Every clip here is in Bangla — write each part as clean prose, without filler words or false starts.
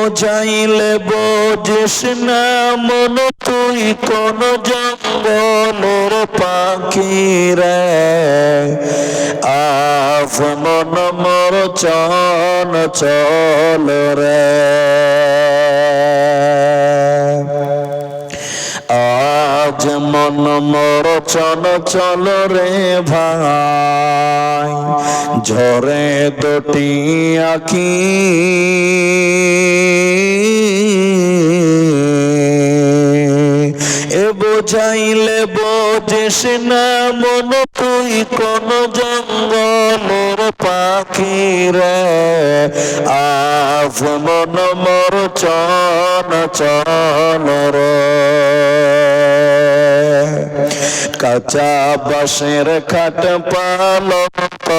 বোঝাইলে বোঝিস না মন তুই কোন জঙ্গলের পাখি রে আজ মন মোর চঞ্চল রে আজ মন মোর চঞ্চল রে ভাই ঝরে দুটি আঁখি এ বোঝাইলে বোঝিস না মন তুই কোন জঙ্গলের পাখি রে আজ মন মোর চঞ্চল রে কাঁচা বাঁশের খাট পালঙ্ক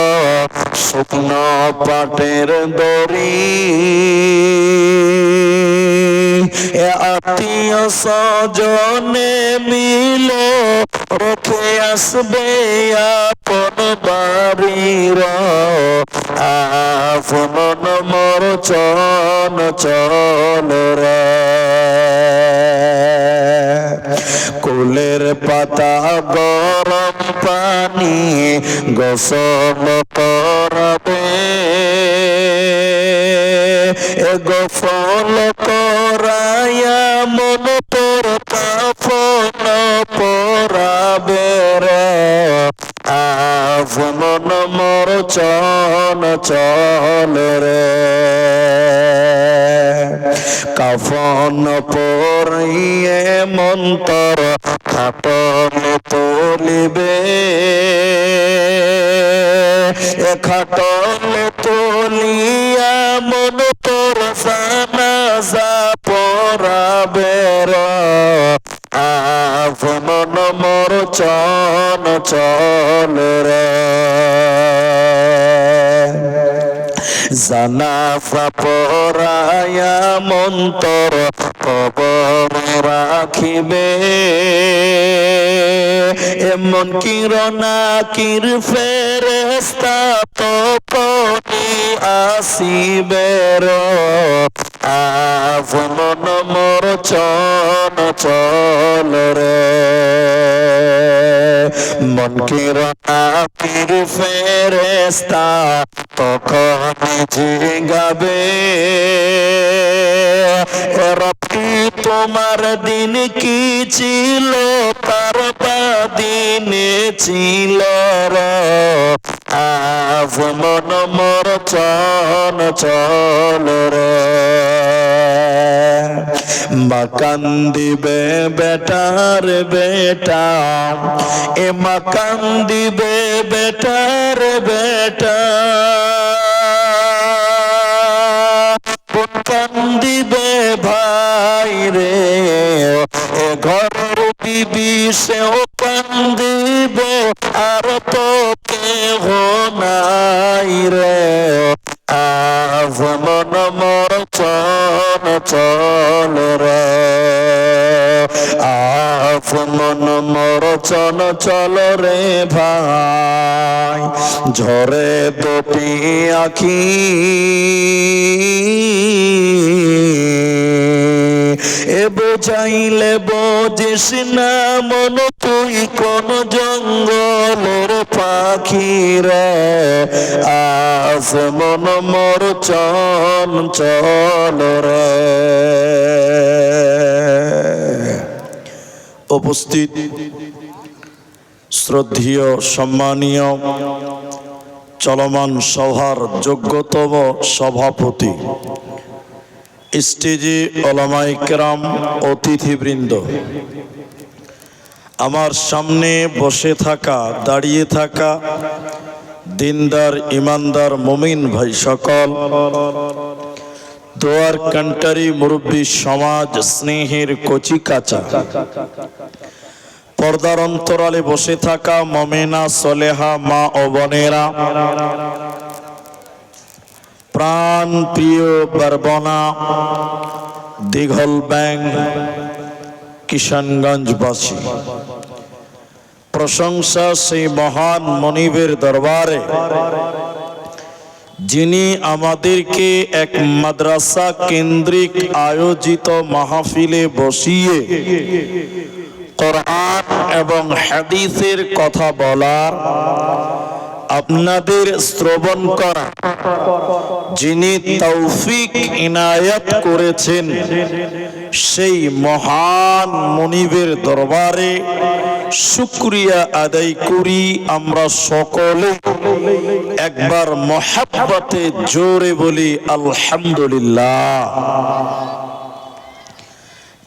শুকনো পাটের দড়ি আত্মীয় স্বজনে মিলে রেখে আসবে আপন বাড়ির আজ মন মোর চঞ্চল রে কুলের পাতা গরম পানি গোসল করবে গোসল করাইয়া মন তোর কাফন পরাবে রে আজ মন মোর চঞ্চল রে কাফন পরিয়ে মন্তর খাটন তুলিবে খাটন তুলিয়া মন তোর জানাজা পড়াবে রে আজ মন মোর চঞ্চল রে জানাজা পড়াইয়া মন্তর কবর রাখিবে এমন কিরণা কির ফেরেশতা তপনি আসিবে রে আজ মন মোর চঞ্চল রে মন কিরণা কির ফেরেশতা তখন জিগাবে রব্বি তোমার দিন কি ছিল তার দিনে ছিল রে আজ মন মোর চঞ্চল রে মা কান্দিবে বেটার বেটা এ মা কান্দিবে বেটার বেটা কান্দিবে ভাই রে ঘরের বিবি সেও কান্দিবে আর তো কেহ নাই রে আজ মন মোর চঞ্চল রে আজ মন মোর চঞ্চল রে ভাই ঝরে দুটি আঁখি এ বোঝাইলে বোঝিস না মন তুই কোন জঙ্গলের পাখি রে আজ মন মোর চঞ্চল রে উপস্থিত শ্রদ্ধেয় সম্মানীয় চলমান সভার যোগ্যতম সভাপতি স্টেজে ওলামায়ে কেরাম অতিথিবৃন্দ আমার সামনে বসে থাকা দাঁড়িয়ে থাকা দিনদার ইমানদার মুমিন ভাই সকল দোয়ার কান্টারি মুরব্বী সমাজ স্নেহের কচি কাঁচা পর্দার অন্তরালে বসে থাকা মমেনা সলেহা মা ও বোনেরা প্রাণ প্রিয় বারবনা দিঘল ব্যাং কিষানগঞ্জবাসী প্রশংসা সেই মহান মনিবের দরবারে যিনি আমাদেরকে এক মাদ্রাসা কেন্দ্রিক আয়োজিত মাহফিলে বসিয়ে কোরআন এবং হাদিসের কথা বলার, আপনাদের শ্রবণ করা যিনি তৌফিক ইনায়াত করেছেন, সেই মহান মনিবের দরবারে শুকরিয়া আদায় করি। আমরা সকলে একবার মহাব্বতে জোরে বলি আলহামদুলিল্লাহ।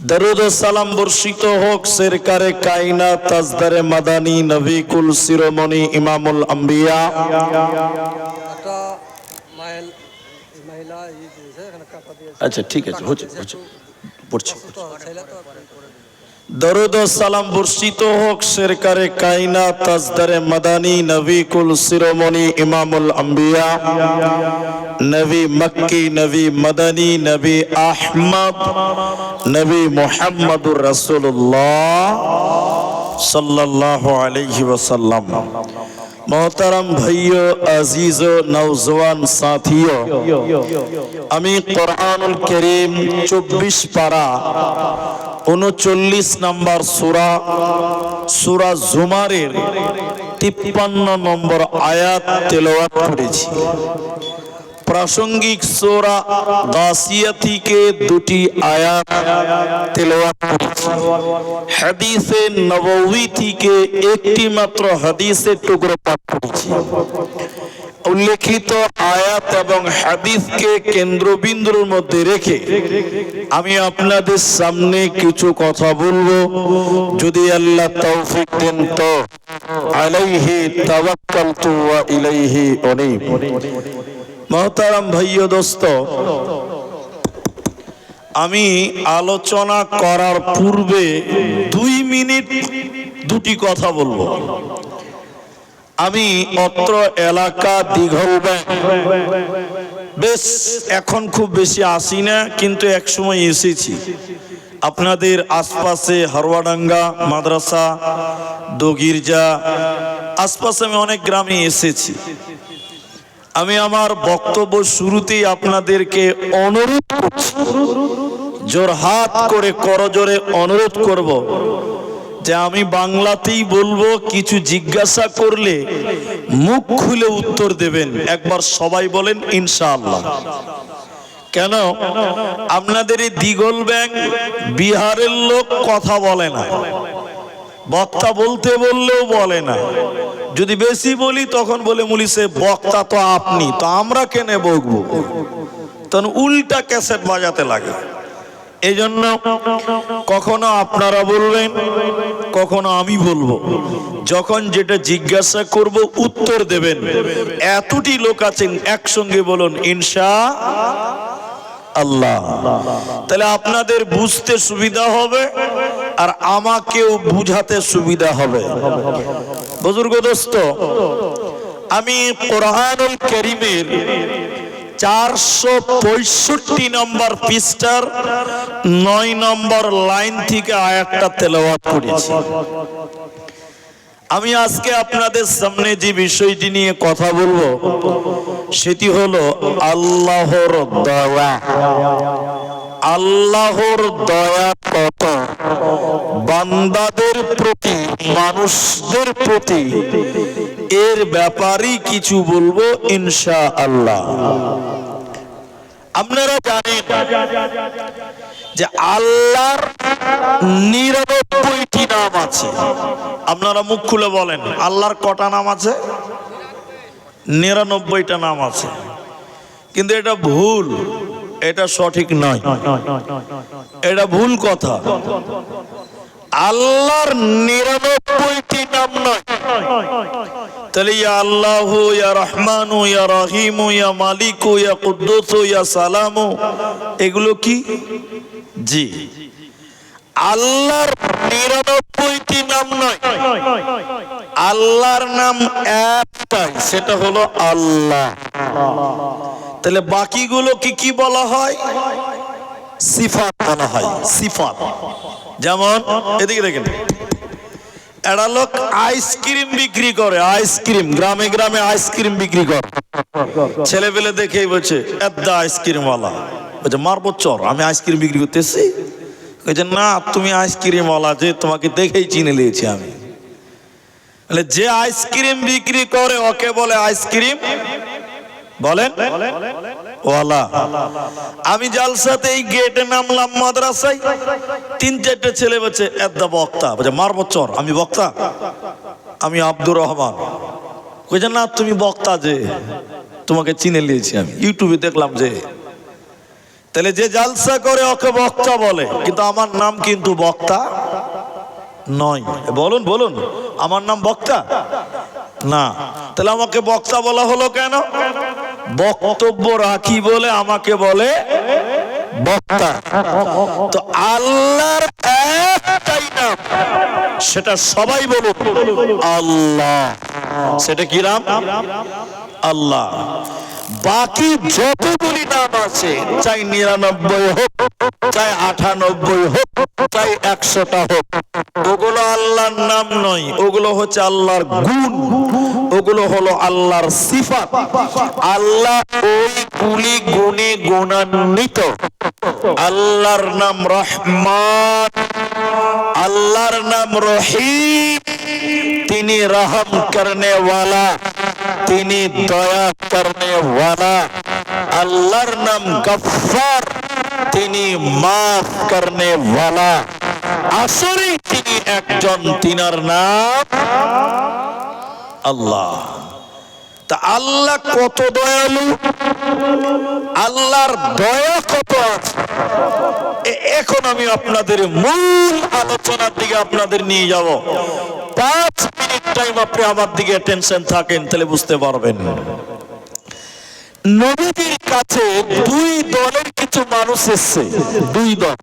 দরুদ ও সালাম বর্ষিত হোক সরকারে কায়নাত তাজদারে মাদানী নবী কুল শিরোমণি ইমামুল আম্বিয়া আচ্ছা ঠিক আছে হচ্ছে পড়ছি। দরুদ ও সালাম বর্ষিত হোক সরকারে কায়নাত তাজদারে মাদানী নবী কুল শিরোমণি ইমামুল আম্বিয়া নবী মক্কি নবী মদনী নবী আহমদ নবী মুহাম্মদুর রাসূলুল্লাহ সাল্লাল্লাহু আলাইহি ওয়াসাল্লাম। मोहतरम भाइयों, अजीजों, नौजवान साथियों, আমি কোরআনুল কারীম 24 পারা 39 নম্বর সূরা জুমারের 53 নম্বর আয়াত তেলাওয়াত করেছি। প্রাসঙ্গিক সূরা গাসিয়া থেকে দুটি আয়াত তেলাওয়াত করেছি। হাদিসে নববী থেকে একটি মাত্র হাদিসের টুকরো পাঠ করেছি। উল্লেখিত আয়াত এবং হাদিসকে কেন্দ্রবিন্দুর মধ্যে রেখে আমি আপনাদের সামনে কিছু কথা বলবো, যদি আল্লাহ তৌফিক দেন তো। আলাইহি তাওয়াক্কালতু ওয়া ইলাইহি উনীব। মোহতারাম ভাইও দোস্ত, আমি আলোচনা করার পূর্বে 2 মিনিট দুটি কথা বলবো। আমি অত্র এলাকা দিঘলব্যাং বেশ এখন খুব বেশি আসি না, কিন্তু এক সময় এসেছি। আপনাদের আশপাশে হারওয়াডাঙ্গা মাদ্রাসা, দগিরজা আশপাশে আমি অনেক গ্রামে এসেছি। আমি আমার বক্তব্য শুরুতেই আপনাদেরকে অনুরোধ করছি, জোরহাত করে করজোরে অনুরোধ করব যে আমি বাংলাতেই বলবো, কিছু জিজ্ঞাসা করলে মুখ খুলে উত্তর দেবেন। একবার সবাই বলেন ইনশাআল্লাহ। কেন আপনাদের এই দিঘলব্যাং বিহারের লোক কথা বলে না, বক্তা বলতে বললেও বলে না। যদি বেশি বলি তখন বলে মুলি সে বক্তা তো আপনি, তো আমরা কেন বকবো? তখন উল্টা ক্যাসেট বাজাতে লাগে। এই জন্য কখনো আপনারা বলবেন, কখনো আমি বলবো। যখন যেটা জিজ্ঞাসা করব উত্তর দেবেন। এতটি লোক আছেন, একসঙ্গে বলুন ইনশাআল্লাহ। তাহলে আপনাদের বুঝতে সুবিধা হবে আর আমাকেও বুঝাতে সুবিধা হবে। বুজুর্গ দোস্ত, আমি কোরআনুল কারীমের 465 নম্বর পৃষ্ঠার 9 নম্বর লাইন থেকে আয়াতটা তেলাওয়াত করেছি। আমি আজকে আপনাদের সামনে যে বিষয়টি নিয়ে কথা বলবো সেটি হলো আল্লাহর দয়া। আল্লাহর দয়া কত বান্দাদের প্রতি, মানুষদের প্রতি, এর ব্যাপারেই কিছু বলবো ইনশাআল্লাহ। আপনারা জানেন যে আল্লাহর 99টি নাম আছে। আপনারা মুখ খুলে বলেন আল্লাহর কটা নাম আছে? 99টা নাম আছে। কিন্তু এটা ভুল, এটা সঠিক নয়, এটা ভুল কথা। আল্লাহর 99টি নাম নয়। তাহলে ইয়া আল্লাহু, ইয়া রহমানু, ইয়া রহিমু, ইয়া মালিকু, ইয়া কুদ্দুসু, ইয়া সালামু, এগুলো কি? জি, আল্লাহর 99টি নাম নয়। আল্লাহর নাম একটাই, সেটা হলো আল্লাহ। তাহলে বাকিগুলোকে কি বলা হয়? সিফাত বলা হয়, সিফাত। যেমন এদিকে দেখেন, একটা লোক আইসক্রিম বিক্রি করে, আইসক্রিম গ্রামে গ্রামে আইসক্রিম বিক্রি করে। ছেলে পেলে দেখেই বলছে এদ্দা আইসক্রিমওয়ালা, বলছে মারবো চর, আমি আইসক্রিম বিক্রি করতেছি। বলছে না তুমি আইসক্রিমওয়ালা, যে তোমাকে দেখেই চিনে নিয়েছি আমি। যে আইসক্রিম বিক্রি করে ওকে বলে আইসক্রিম বলেন ওয়ালা। আমি জালসাতে এই গেটে নামলাম মাদ্রাসায়, 3-4টে ছেলে বলছে এদ্দা বক্তা, বলছে মারবো চর, আমি বক্তা, আমি আব্দুর রহমান। বলছে না তুমি বক্তা, যে তোমাকে চিনে নিয়েছি আমি, ইউটিউবে দেখলাম যে। তাহলে যে জালসা করে ওকে বক্তা বলে, কিন্তু আমার নাম কিন্তু বক্তা নয়। বলুন বলুন, আমার নাম বক্তা না। তাহলে আমাকে বক্তা বলা হলো কেন? বক্তব্য রাখি বলে আমাকে বলে বক্তা। তো আল্লাহর একটাই নাম, সেটা সবাই বলুন আল্লাহ। সেটা কি নাম? আল্লাহ। বাকি যতগুলি নাম আছে, চাই 99 হোক, চাই 98 হোক, চাই 100টা হোক, ওগুলো আল্লাহর নাম নয়, ওগুলো হচ্ছে আল্লাহর গুণ, ওগুলো হলো আল্লাহর সিফাত। আল্লাহ ওইগুলি গুণে গুণান্বিত। আল্লাহর নাম রহমান, আল্লাহর নাম রহিম, তিনি রহম করনে ওয়ালা, তিনি দয়া করনে ওয়ালা। আল্লাহর নাম গফফার, তিনি মাফ করনে ওয়ালা। আসলে তিনি একজন, তিনার নাম আল্লাহ। তা আল্লাহ কত দয়ালু, আল্লাহর দয়া কত আছে, এখন আমি আপনাদের মূল আলোচনার দিকে আপনাদের নিয়ে যাব। 5 মিনিট টাইম আপনি আমার দিকে টেনশন থাকেন, তাহলে বুঝতে পারবেন। নবীদের কাছে 2 দলের কিছু মানুষ এসছে, 2 দল।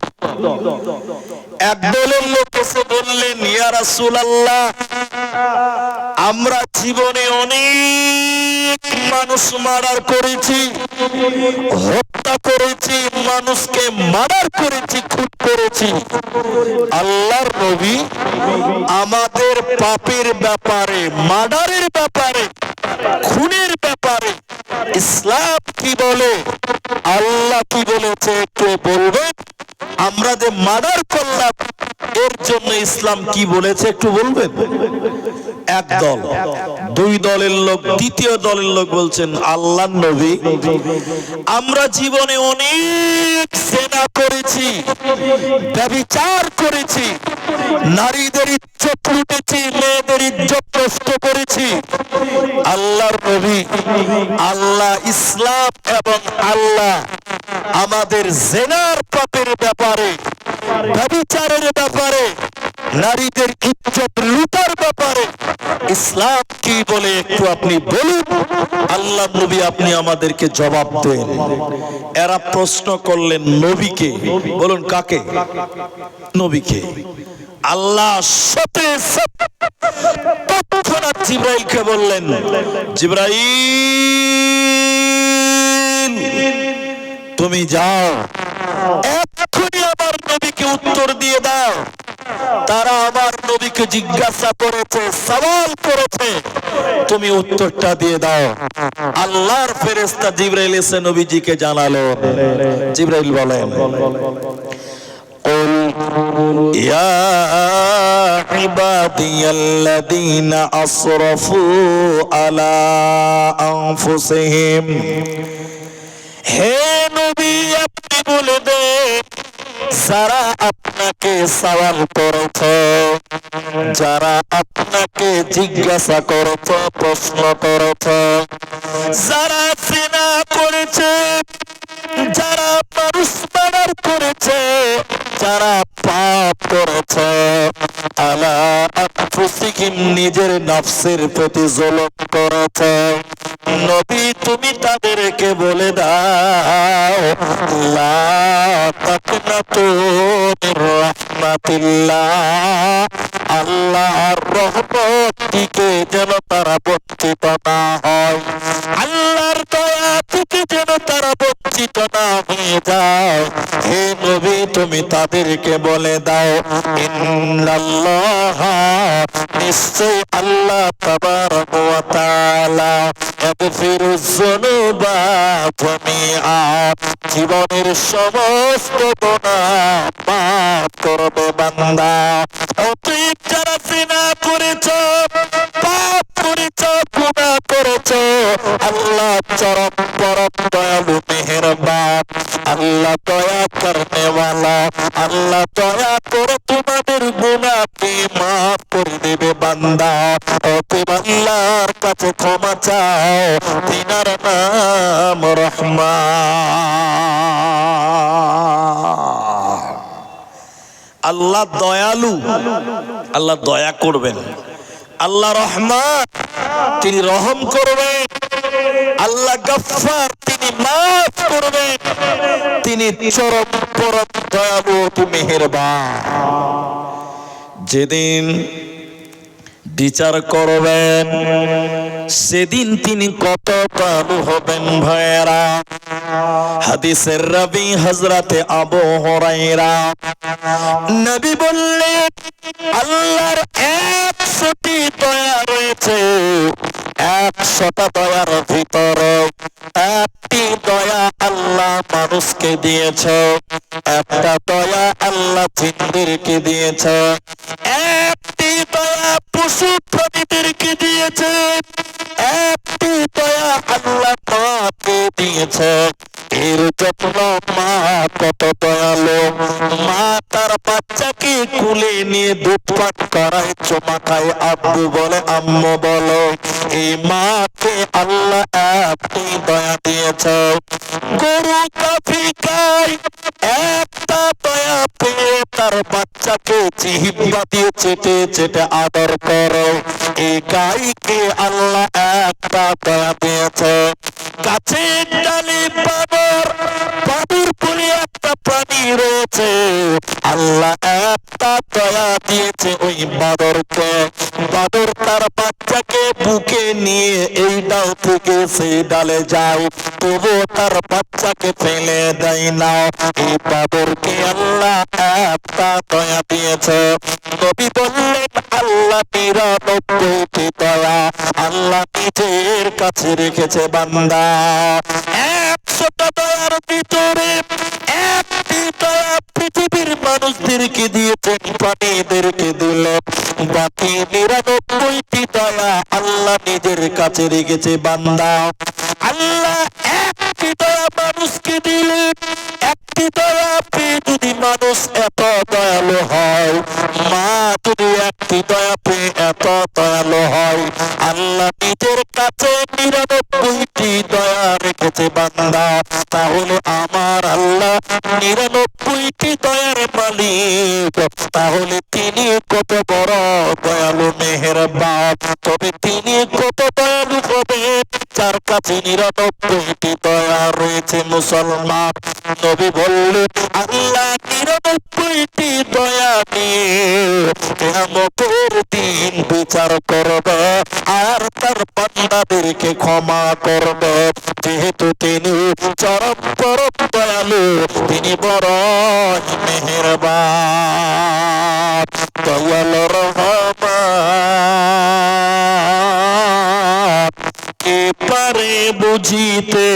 এক দলের লোক এসে বললেন, ইয়া রাসূলুল্লাহ, আমরা জীবনে অনেক মানুষ মার্ডার করেছি, হত্যা করেছি, মানুষকে মার্ডার করেছি, খুন করেছি। আল্লাহর নবী, আমাদের পাপের ব্যাপারে, মার্ডারের ব্যাপারে, খুনের ব্যাপারে ইসলাম কি বলে, আল্লাহ কি বলেছে একটু বলবেন? আমরা যে মার্ডার করলাম এর জন্য ইসলাম কি বলেছে একটু বলবেন? এক দল। 2 দলের লোক, দ্বিতীয় দলের লোক বলছেন, আল্লাহর নবী, আমরা জীবনে অনেক জিনা করেছি, ব্যভিচার করেছি, নারীদের ইজ্জত লুটেছি, মেয়েদের ইজ্জত নষ্ট করেছি। আল্লাহর নবী, আল্লাহ, ইসলাম এবং আল্লাহ আমাদের জিনার পাপের ব্যাপারে, ব্যভিচারের ব্যাপারে, নারীদের ইজ্জত লুটার ব্যাপারে ইসলাম কি বলে একটু আপনি বলুন। আল্লাহ নবী, আপনি আমাদেরকে জবাব দেন। এরা প্রশ্ন করলেন নবীকে। বলুন কাকে? নবীকে। আল্লাহ সাথে সাথে তৎক্ষণাৎ জিবরাইলকে বললেন, জিবরাইল তুমি যাও, এক্ষুনি আমার নবীকে উত্তর দিয়ে দাও। তারা আমার নবীকে জিজ্ঞাসা করেছে, সওয়াল করেছে, তুমি উত্তরটা দিয়ে দাও। আল্লাহর ফেরেশতা জিবরাইল এসে নবীজিকে জানালো। জিবরাইল বলেন, ইয়া ইবাদিয়াল্লাযীনা আসরাফু আলা আনফুসিহিম, হে নবী আপনি বলে দেন, যারা আপনাকে সওয়াল করেছে, যারা আপনাকে জিজ্ঞাসা করেছে, প্রশ্ন করেছে, যারা জিনা করেছে, যারা মানুষ মার্ডার করেছে, যারা পাপ করেছে, আলা আনফুসিহিম, নিজের নফসের প্রতি জুলুম করেছে, নবী তুমি তাদেরকে বলে দাও, লা তাকনাতু মির রাহমাতিল্লাহ, আল্লাহর রহমত থেকে যেন তারা বঞ্চিত না হয়, আল্লাহর দয়া থেকে যেন তারা বঞ্চিত বেগানা হয়ে যায়, হে নবী তুমি তাদেরকে বলে দাও, ইন্নাল্লাহ নিশ্চয় আল্লাহ তাবারাকা ওয়া তাআলা ইয়াগফিরুয যুনুবা জামিআ, জীবনের সমস্ত গুনাহ মাফ করবে বান্দা। অতএব যারা জিনা করেছো, পাপ করেছো, গুনাহ করেছো, আল্লাহ চরম পরম দয়ালু মেহেরবান, আল্লাহ দয়া করনে ওয়ালা, আল্লাহ দয়া করে তোমাদের গুনাহকে মাফ করে দেবে বান্দা। অতএব আল্লাহর কাছে ক্ষমা চাও, তিনার নাম রহমান। আল্লাহ দয়ালু, আল্লাহ দয়া করবেন। আল্লাহ রহমান, তিনি রহম করবেন। আল্লাহ গফফার, তিনি মাফ করবেন। তিনি চরম পরম দয়ালু মেহেরবান। যেদিন বিচার করবেন সেদিন তিনি কত দয়ালু হবেন ভাইয়েরা। হাদিসের রাবী হযরতে আবু হুরায়রা নবী বললেন, আল্লাহর 100টি দয়া রয়েছে, 100টা দয়ার ভিতরে একটি দয়া আল্লাহ মানুষকে দিয়েছে, একটা দয়া আল্লাহ জিনদেরকে দিয়েছে, একটি দয়া পশু প্রাণীদেরকে দিয়েছে, একটি দয়া আল্লাহ মাকে দিয়েছে। এর জন্য মা কত দয়ালু, মা তার বাচ্চাকে কুলে নিয়ে দুধ পান করায়, চুমা খায়, আব্বু বলে, আম্মু বলো। এই মাকে আল্লাহ একটি দয়া দিয়েছে। গরু কফি খায়, একটা দয়া পেয়ে তার বাচ্চাকে জিহ্বা দিয়ে চেটে চেটে আদর করো। এই গাইকে আল্লাহ একটা দয়া দিয়েছে। গাছের ডালে বাদর, বাদুর বলে একটা প্রাণী রয়েছে, আল্লাহ একটা দয়া দিয়েছে ওই বাদরকে। বাদর তার বাচ্চাকে বুকে নিয়ে এই ডাল থেকে সেই ডালে যায়, তবু তার বাচ্চাকে ফেলে দেয় না। এই বাদরকে আল্লাহ একটা দয়া দিয়েছে। নবী বললেন, আল্লাহ 99টি দয়া আল্লাহ নিজের কাছে রেখেছে বান্দা। 100টা দয়ার ভিতরে একটি দয়া পৃথিবীর মানুষদেরকে দিয়েছেন, প্রাণীদেরকে দিলেন। বাকি 99টি দয়া আল্লাহ নিজের কাছে রেখেছে বান্দা। আল্লাহ একটি দয়া মানুষকে দিলেন, একটি দয়া পেয়ে যদি মানুষ এত দয়ালু হয়, মা যদি একটি দয়া পেয়ে এত দয়ালু হয়, আল্লাহ নিজের কাছে 99টি দয়া রেখেছে বান্দা। তাহলে আমার আল্লাহ 99টি দয়ার মালিক, তাহলে তিনি কত বড় দয়ালু মেহেরবান। তবে তিনি কত দয়ালু হবে যার কাছে 99টি দয়া রয়েছে। মুসলমান, নবী বললেন, আল্লাহ 99টি দয়া নিয়ে কিয়ামতের দিন বিচার করবে আর তার বান্দাদেরকে ক্ষমা করবে। যেহেতু তিনি চরম পরম দয়ালু, তিনি বড় মেহেরবান, দয়ালু রহমান। কে পারে বুঝিতে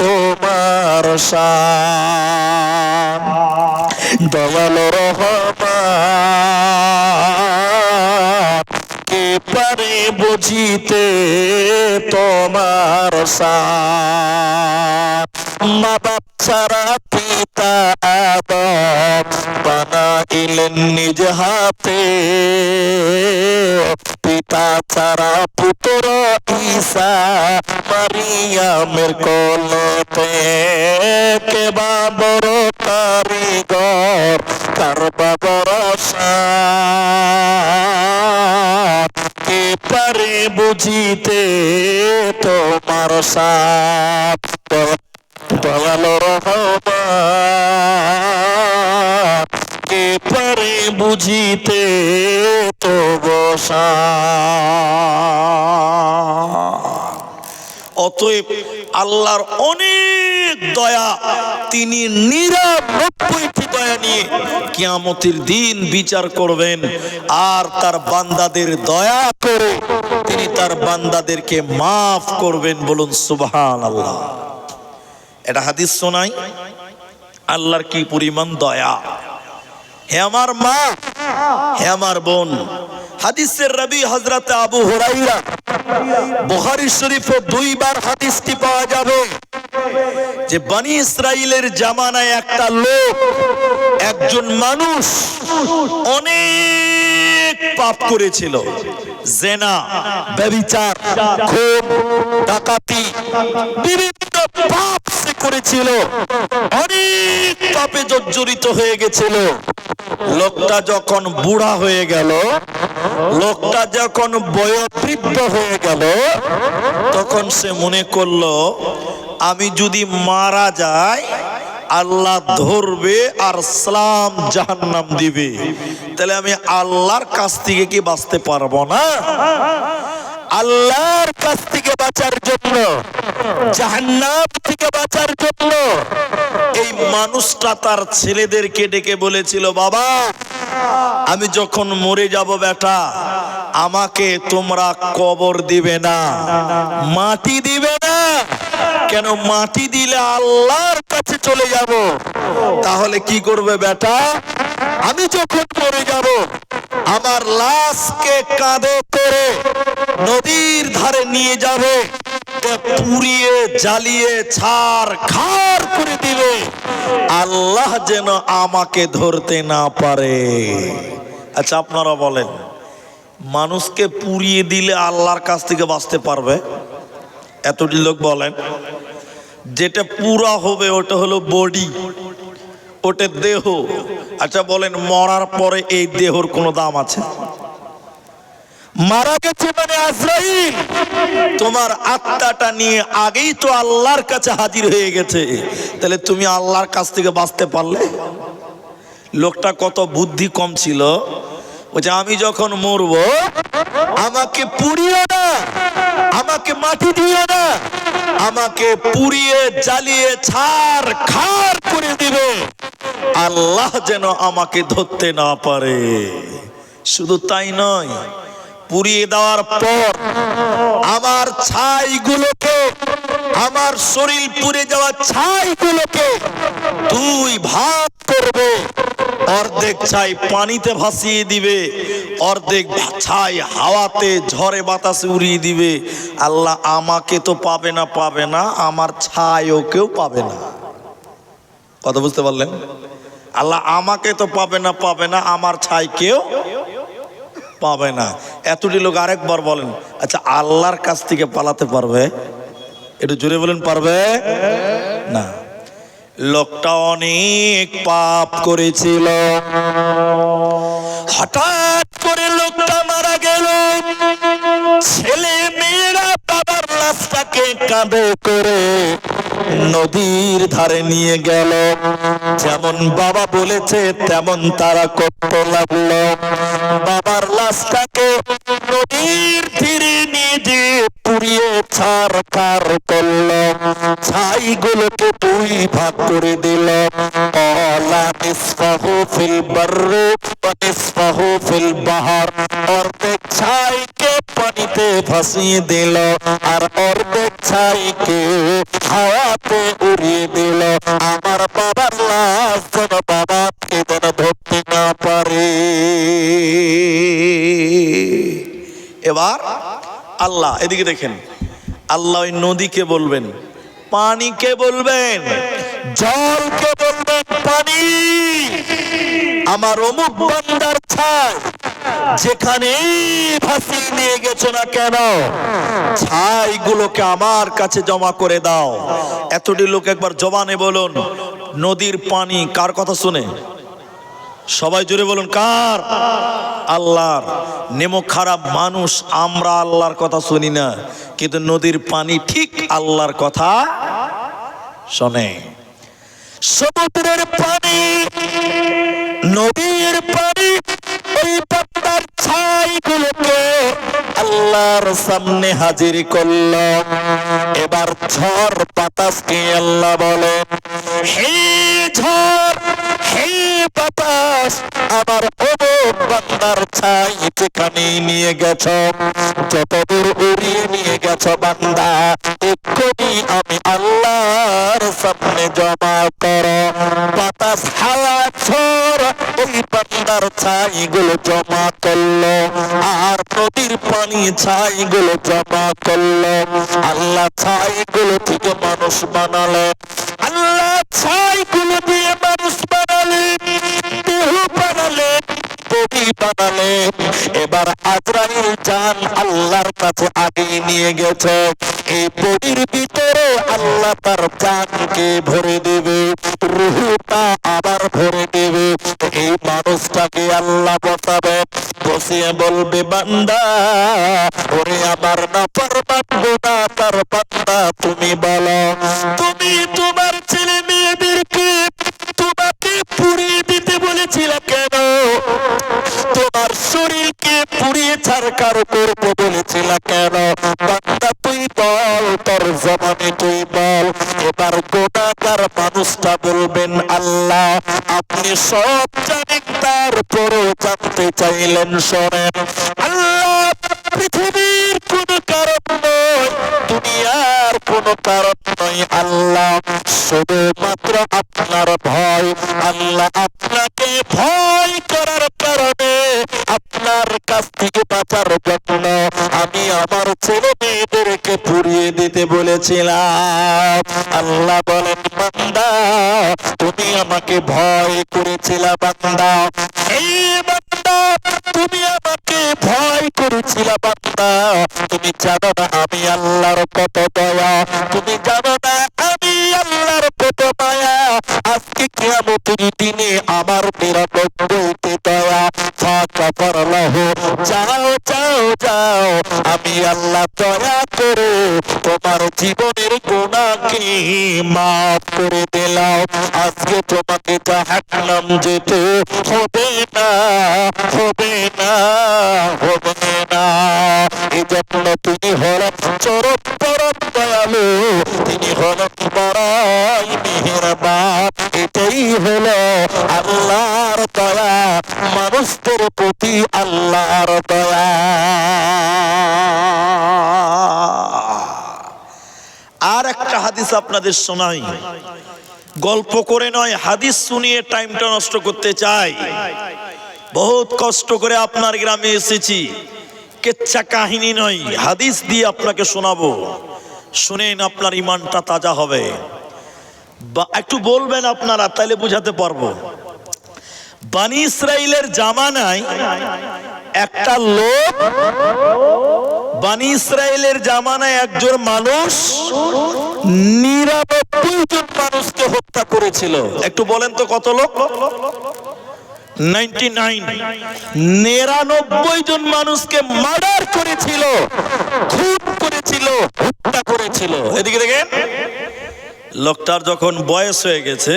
তোমার শান, দয়ালু রহমান। কে পারে বুঝিতে তোমার শান। মা বাপ ছাড়া পিতা আদম বানাইলেন নিজ হাতে, পিতা ছাড়া পুত্র ঈসা মারিয়ামের কোলেতে। কে বা বড় কারিগর, কার বা বড় শান। কে পারে বুঝিতে তোমার শান, দয়ালু রহমান। কে পারে বুঝিতে তোমার শান। অতএব আল্লাহর অনেক দয়া, তিনি 99টি দয়া নিয়ে কিয়ামতের দিন বিচার করবেন, আর তার বান্দাদের দয়া করে তিনি তার বান্দাদেরকে মাফ করবেন। বলুন সুবহানাল্লাহ। এটা হাদিস শোনাই, আল্লাহর কি পরিমাণ দয়া। হে আমার মা, হে আমার বোন, হাদিসের রাবী হযরত আবু হুরায়রা, বুখারী শরীফে 2 বার হাদিসটি পাওয়া যাবে যে বনি ইসরাইলের জামানায় একটা লোক, একজন মানুষ অনেক পাপ করেছিল। জিনা, ব্যভিচার, খুন, ডাকাতি, বিভিন্ন পাপ সে করেছিল, অনেক পাপে জর্জরিত হয়ে গেছিল। লোকটা যখন বুড়া হয়ে গেল, লোকটা যখন বয়োবৃদ্ধ হয়ে গেল, তখন সে মনে করলো আমি যদি মারা যাই আল্লাহ ধরবে আর সালাম জাহান্নাম দিবে, তাহলে আমি আল্লাহর কাছ থেকে কি বাঁচতে পারবো না? আল্লাহর কাছ থেকে বাঁচার জন্য, জাহান্নাম থেকে বাঁচার জন্য এই মানুষটা তার ছেলেদেরকে ডেকে বলেছিল, বাবা আমি যখন মরে যাব বেটা, আমাকে তোমরা কবর দিবে না, মাটি দিবে না। কেন? মাটি দিলে আল্লাহর কাছে চলে যাব। তাহলে কি করবে বেটা? আমি যখন মরে যাব আমার লাশকে কাঁধে করে নদীর ধারে নিয়ে যাবে, পুড়িয়ে জ্বালিয়ে ছারখার করে দিবে, আল্লাহ যেন আমাকে ধরতে না পারে। আচ্ছা আপনারা বলেন, মানুষকে পুড়িয়ে দিলে আল্লাহর কাছ থেকে বাঁচতে পারবে? এতটি লোক বলেন। যেটা পুরা হবে ওটা হলো বডি, ওটা দেহ। আচ্ছা বলেন, মরার পরে এই দেহর কোনো দাম আছে? মারা গেছে মানে আজরাইল তোমার আত্মাটা নিয়ে আগেই তো আল্লাহর কাছে হাজির হয়ে গেছে, তাহলে তুমি আল্লাহর কাছ থেকে বাঁচতে পারলে? লোকটা কত বুদ্ধি কম ছিল, বলছে আমি যখন মরবো আমাকে পুড়িও না, আমাকে মাটি দিও না, আমাকে পুড়িয়ে জ্বালিয়ে ছারখার করে দিবে, আল্লাহ যেন আমাকে ধরতে না পারে। শুধু তাই নয়, পুড়িয়ে দেওয়ার পর আমার ছাইগুলোকে, আমার শরীর পুড়ে যাওয়া ছাইগুলোকে 2 ভাগ করবে, অর্ধেক ছাই পানিতে ভাসিয়ে দিবে, অর্ধেক ছাই হাওয়াতে ঝড়ে বাতাসে উড়িয়ে দিবে। আল্লাহ আমাকে তো পাবে না, পাবে না, আমার ছাইও কেউ পাবে না। কথা বুঝতে পারলেন? আল্লাহ আমাকে তো পাবে না, পাবে না, আমার ছাই কেউ পাবে না। এতটি লোক আরেকবার বলেন, আচ্ছা আল্লাহর কাছ থেকে পালাতে পারবে? একটু জোরে বলেন, পারবে না। লোকটা অনেক পাপ করেছিল, হঠাৎ করে লোকটা মারা গেল। ছেলে মেয়েরা বাবার লাশটাকে কাঁধে করে নদীর ধারে নিয়ে গেল। যেমন বাবা বলেছে তেমন তারা করতে লাগলো। বাবার লাশটাকে নদীর তীরে নিয়ে যে পুড়িয়ে ছারখার করলো, ছাইগুলোকে 2 ভাগ করে দিল। ক্বালা নিসফাহু ফিল বাররি ওয়া নিসফাহু ফিল বাহর, অর্ধেক ছাইকে পানিতে ভাসিয়ে দিল আর অর্ধেক ছাইকে হাওয়াতে উড়িয়ে দিল। আমার বাবার লাশ যেন বাবাকে যেন ধরতে না পারে। এবার আল্লাহ এদিকে দেখেন, আল্লাহ ওই নদীকে বলবেন, পানিকে বলবেন, জলকে বলবেন, পানি আমার অমুক বান্দার ছাই যেখানে ভাসিয়ে নিয়ে গেছো না কেন, ছাইগুলোকে আমার কাছে জমা করে দাও। এতটি লোক একবার জবানে বলুন, নদীর পানি কার কথা শুনে? সবাই জোরে বলুন, কার? আল্লাহর। নেমো খারাপ মানুষ আমরা আল্লাহর কথা শুনি না, কিন্তু নদীর পানি ঠিক আল্লাহর কথা শোনে। সমুদ্রের পানি, নদীর পানি, ওই বান্দার ছাইগুলোকে আল্লাহর সামনে হাজির করল। এ এবার ঝড় বাতাসকে আল্লাহ বলে, হে ঝড়, হে বাতাস, আমার অমুক বান্দার ছাই যেখানে নিয়ে গেছ, যতদূর উড়িয়ে নিয়ে গেছ বান্দা, এক্ষুনি আমি আল্লাহর সামনে জমা করো। বাতাস, হাওয়া, ঝড় ওই বান্দার ছাইগুলো জমা করলো, আর নদীর পানি ছাইগুলো জমা করলো। আল্লাহ ছাইগুলো থেকে মানুষ বানালেন, আল্লাহ ছাইগুলো দিয়ে মানুষ বানালেন, দেহ বানালেন, বডি বানালেন। এবার আজরাইল জান আল্লাহর কাছে আগিয়ে নিয়ে গেছে, এই বডির ভিতরে আল্লাহ তার জানকে ভরে দেবে, রূহটা আবার ভরে দেবে। এই মানুষটাকে আল্লাহ বসাবেন, বসিয়ে বলবে, বান্দা, ওরে আমার নাফরমান গুনাহগার বান্দা, তুমি বলো, তুমি তোমার ছেলে মেয়েদেরকে তোমাকে পুড়িয়ে দিতে বলেছিল কেন? তোমার শরীরকে পুড়িয়ে ছারখার করবো বলেছিল কেন? বান্দা তুই বল, তোর জবানে তুই বল। এবার গুনাহগার মানুষটা বলবেন, আল্লাহ আপনি সব জানেন, তারপরও জানতে চাইলেন। শোনেন, আল্লাহ পৃথিবীর কোন কারণ নয়, দুনিয়ার কোন কারণ নয়, আল্লাহ শুধুমাত্র আপনার ভয়। আল্লাহ আপনাকে ভয় করার কারণে, আপনার কাছ থেকে বাঁচার জন্য আমি আমার ছেলে মেয়েদেরকে পুড়িয়ে দিতে বলেছিলাম। আল্লাহ বলেন, বান্দা তুমি আমাকে ভয় করেছিলা, বান্দা, এই বান্দা তুমি আমাকে ভয় করেছিলা, বান্দা, তুমি জানো না আমি আল্লাহর কত দয়া, তুমি জানো না আমি আল্লাহর কত মায়া। আজকে কিয়ামতের দিনে আমার 99টি দয়া ফাঁকা পড়লাহ, যাও যাও যাও, আমি আল্লাহ দয়া করে তোমার জীবনের গুনাহকে মাফ করে দিলাম। আজকে তোমাকে জাহান্নাম যেতে হবে না, হবে না, হবে না। এই জন্য তিনি হলেন চরম পরম দয়ালু, তিনি হলেন বড়ই মেহেরবান। এটাই হলো আল্লাহর দয়া, মানুষদের প্রতি আল্লাহর দয়া। আর একটা হাদিস আপনাদের শোনাই, গল্প করে নয়, হাদিস শুনিয়ে টাইমটা নষ্ট করতে চাই। বহুত কষ্ট করে আপনার গ্রামে এসেছি, কেচ্ছা কাহিনী নয়, হাদিস দিয়ে আপনাকে শোনাবো। শুনেন, আপনার ইমানটা তাজা হবে। একটু বলবেন আপনারা, তাইলে বুঝাতে পারবো। বনি ইসরাইলের জামানায় একটা লোক, বনি ইসরাইলের জামানায় একজন মানুষ 99 জন মানুষকে হত্যা করেছিল। একটু বলেন তো কত লোক? 99 জন মানুষকে মার্ডার করেছিল, খুন করেছিল, হত্যা করেছিল। এদিকে দেখেন, লোকটার যখন বয়স হয়ে গেছে,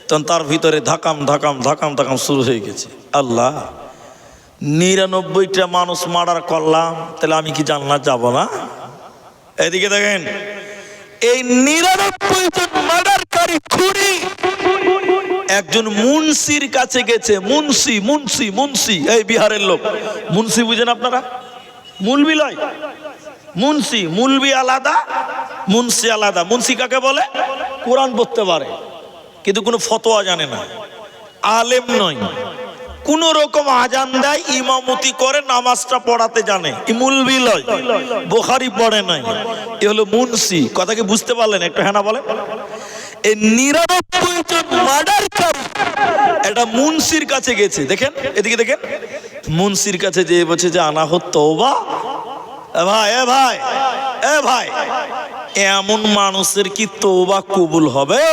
তখন তার ভিতরে ধাকাম ধাকাম ধাকাম ধাকাম শুরু হয়ে গেছে। আল্লাহ, 99টা মানুষ মার্ডার করলাম, তাহলে আমি কি জান্নাত যাব না? এদিকে দেখেন, এই 99 জন মার্ডারকারী খুনি একজন মুন্সির কাছে গেছে। মুন্সি, মুন্সি, মুন্সি, এই বিহারের লোক। মুন্সি বুঝেন আপনারা? মুলবি লয়, মুন্সি, মুলবি আলাদা, মুন্সি আলাদা। মুন্সি কাকে বলে? কোরআন পড়তে পারে কিন্তু কোনো ফতোয়া জানে না, আলেম নয়, কোন রকম আজান দেয়, ইমামতি করে, নামাজটা পড়াতে জানে, মুলবি লয়, বুখারী পড়ে নাই, এ হলো মুন্সি। কথা কি বুঝতে পারলেন? একটু হ্যাঁ না বলেন। এই 99 জন মার্ডারকারী একটা মুন্সির কাছে গেছে। দেখেন, এদিকে দেখেন, মুন্সির কাছে যে বলছে যে আনাহত তওবা। এ ভাই, এ ভাই, এ ভাই, এমন মানুষের কি তওবা কবুল হবে?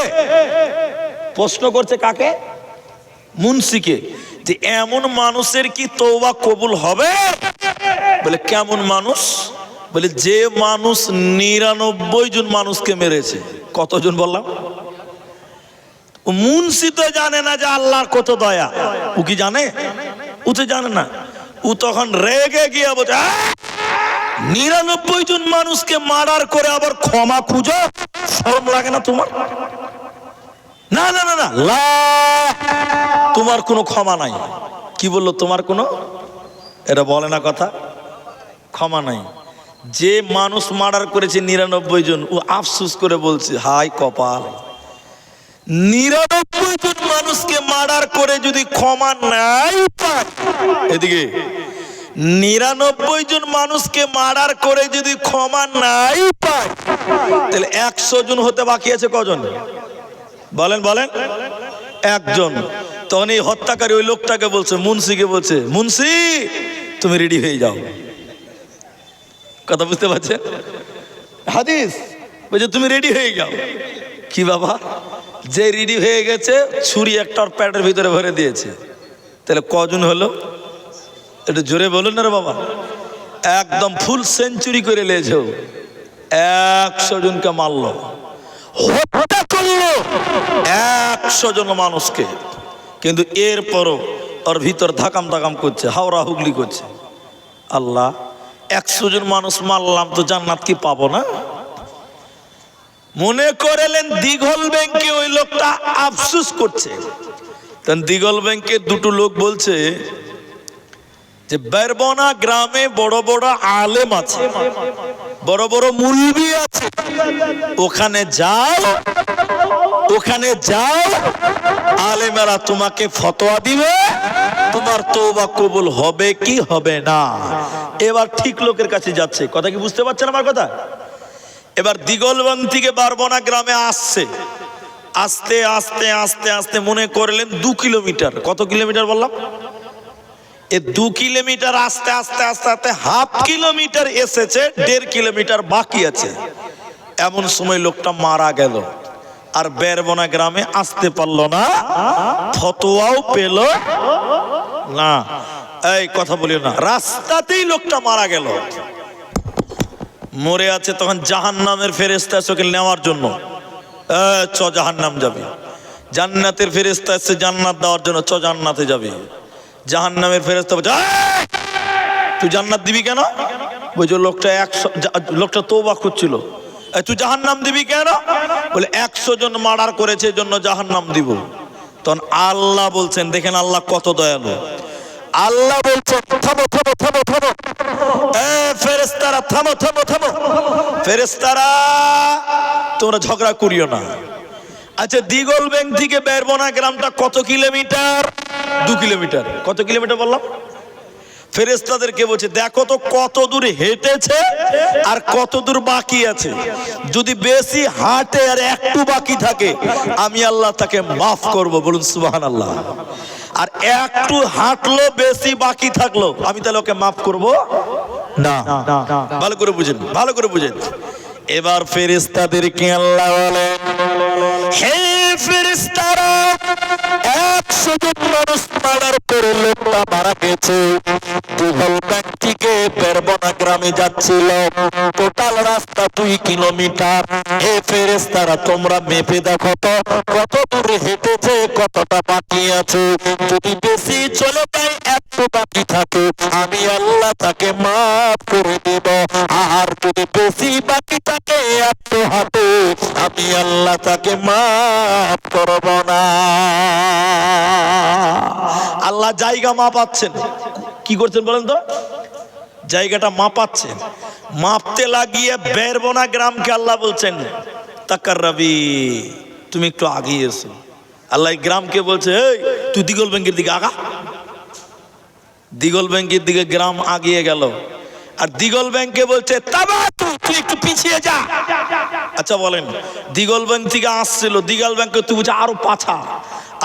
প্রশ্ন করছে কাকে? মুন্সিকে, যে এমন মানুষের কি তওবা কবুল হবে? বলে কেমন মানুষ? বলে যে মানুষ 99 জন মানুষকে মেরেছে। কতজন বললাম? মুন্সি তো জানে না যে আল্লাহর কত দয়া। ও কি জানে? ও তো জানে না। ও তখন রেগে গিয়ে বলছে, 99 জন মানুষকে মার্ডার করে আবার ক্ষমা খুঁজো, শরম লাগে না তোমার? না না না না, তোমার কোনো ক্ষমা নাই। কি বললো? তোমার কোনো, এটা বলে না কথা, ক্ষমা নাই। যে মানুষ মার্ডার করেছে 99 জন, ও আফসোস করে বলছে হায় কপাল, 99 জন মানুষকে মার্ডার করে যদি ক্ষমা নাই পায়, এদিকে 99 জন মানুষকে মার্ডার করে যদি ক্ষমা নাই পায়, তাহলে 100 জন হতে বাকি আছে কজন? বলেন বলেন, একজন। তখন এই হত্যাকারী ওই লোকটাকে বলছে, মুন্সিকে বলছে, মুন্সি তুমি রেডি হয়ে যাও। কথা বুঝতে পারছেন? হাদিস বলছে তুমি রেডি হয়ে যাও। কি বাবা? যে রেডি হয়ে গেছে, ছুরি একটা ওর প্যাটের ভিতরে ভরে দিয়েছে। তাহলে কজন হলো? একটু জোরে বলুন না রে বাবা। একদম ফুল সেঞ্চুরি করে লেছো, 100 জনকে মারলো, হত্যা করলো 100 জন মানুষকে। কিন্তু এরপরও ওর ভিতর ধাকাম ধাকাম করছে, হাওড়া হুগলি করছে, আল্লাহ 100 জন মানুষ মারলাম তো জান্নাত কি পাবো না? মনে করেলেন দিঘল ব্যাংকে ওই লোকটা আফসোস করছে। তখন দিঘল ব্যাংকের দুটো লোক বলছে যে বেরবনা গ্রামে বড় বড় আলেম আছে, বড় বড় মুলবি আছে, ওখানে যাও, ওখানে যাও, আলেমেরা তোমাকে ফতোয়া দিবে, তোমার তওবা কবুল হবে কি হবে না। এবার ঠিক লোকের কাছে যাচ্ছে। কথা কি বুঝতে পারছেন আমার কথা? এবার দিগলবন থেকে বারবনা গ্রামে আসছে, আস্তে আস্তে আস্তে আস্তে মনে করলেন 2 কিলোমিটার। কত কিলোমিটার বললাম? এই 2 কিলোমিটার আস্তে আস্তে আস্তে আস্তে হাফ কিলোমিটার এসেছে, 1.5 কিলোমিটার বাকি আছে। এমন সময় লোকটা মারা গেল, আর বেরবনা গ্রামে আসতে পারলো না, ফতোয়াও পেল না। এই কথা বলিও না, রাস্তাতেই লোকটা মারা গেল, মরে আছে। তখন জাহান্নামের ফেরেশতা এসে ওকে নেওয়ার জন্য, চ জাহান্নাম যাবে। জান্নাতের ফেরেশতা এসে জান্নাত দেওয়ার জন্য, চ জান্নাতে যাবে। জাহান্নামের ফেরেশতা বলছে তুই জান্নাত দিবি কেন? বুঝো লোকটা তওবা করছিল, তুই জাহান্নাম দিবি কেন? বলে 100 জন মার্ডার করেছে জন্য জাহান্নাম দিব। তখন আল্লাহ বলছেন, দেখেন আল্লাহ কত দয়ালু। আল্লাহ বলছেন থামো থামো থামো থামো, ফেরেশতারা থামো থামো থামো, ফেরেশতারা তোমরা ঝগড়া করিও না। আচ্ছা দিগল ব্যাংক থেকে বেরবনা গ্রামটা কত কিলোমিটার? 2 কিলোমিটার। কত কিলোমিটার বললাম? ফেরেশতাদেরকে বলছে দেখো তো কত দূর হেঁটেছে আর কত দূর বাকি আছে। যদি বেশি হাঁটে আর একটু বাকি থাকে, আমি আল্লাহ তাকে মাফ করব। বলুন সুবহানাল্লাহ। আর একটু হাঁটলো, বেশি বাকি থাকলো, আমি তাহলে ওকে মাফ করব না। ভালো করে বুঝেন, ভালো করে বুঝেন। এবার ফেরেশতাদেরকে আল্লাহ বলে, হে ফেরেশতারা, 100 জন মানুষ মার্ডার করে লোকটা মারা গেছে। দিঘল ব্যাংক থেকে বেরবনা গ্রামে যাচ্ছিল, টোটাল রাস্তা 2 কিলোমিটার। হে ফেরেশতারা তোমরা মেপে দেখো তো কত দূর হেঁটেছে, কতটা বাকি আছে। যদি বেশি চলে যায়, একটু বাকি থাকে, আমি আল্লাহ তাকে মাফ করে দেব। আর যদি বেশি বাকি থাকে, একটু হাঁটে, আমি আল্লাহ তাকে মাফ করব না। আল্লাহ জায়গা মাপাচ্ছেন। কি করছেন বলেন তো? জায়গাটা মাপাচ্ছেন। মাপতে লাগিয়ে বেরবনা গ্রামকে আল্লাহ বলছেন তাকাররাবি, তুমি একটু আগিয়ে এসো। আল্লাহ গ্রামকে বলছে এই তুই দিগল ব্যাংকের দিকে আগা। দিগল ব্যাংকের দিকে গ্রাম আগিয়ে গেল, আর দিগল ব্যাংকে বলছে তুই একটু পিছিয়ে যা। আচ্ছা বলেন, দিগল ব্যাংক থেকে আসছিল, দিগল ব্যাংকে তুই বলছে আরো পাছা,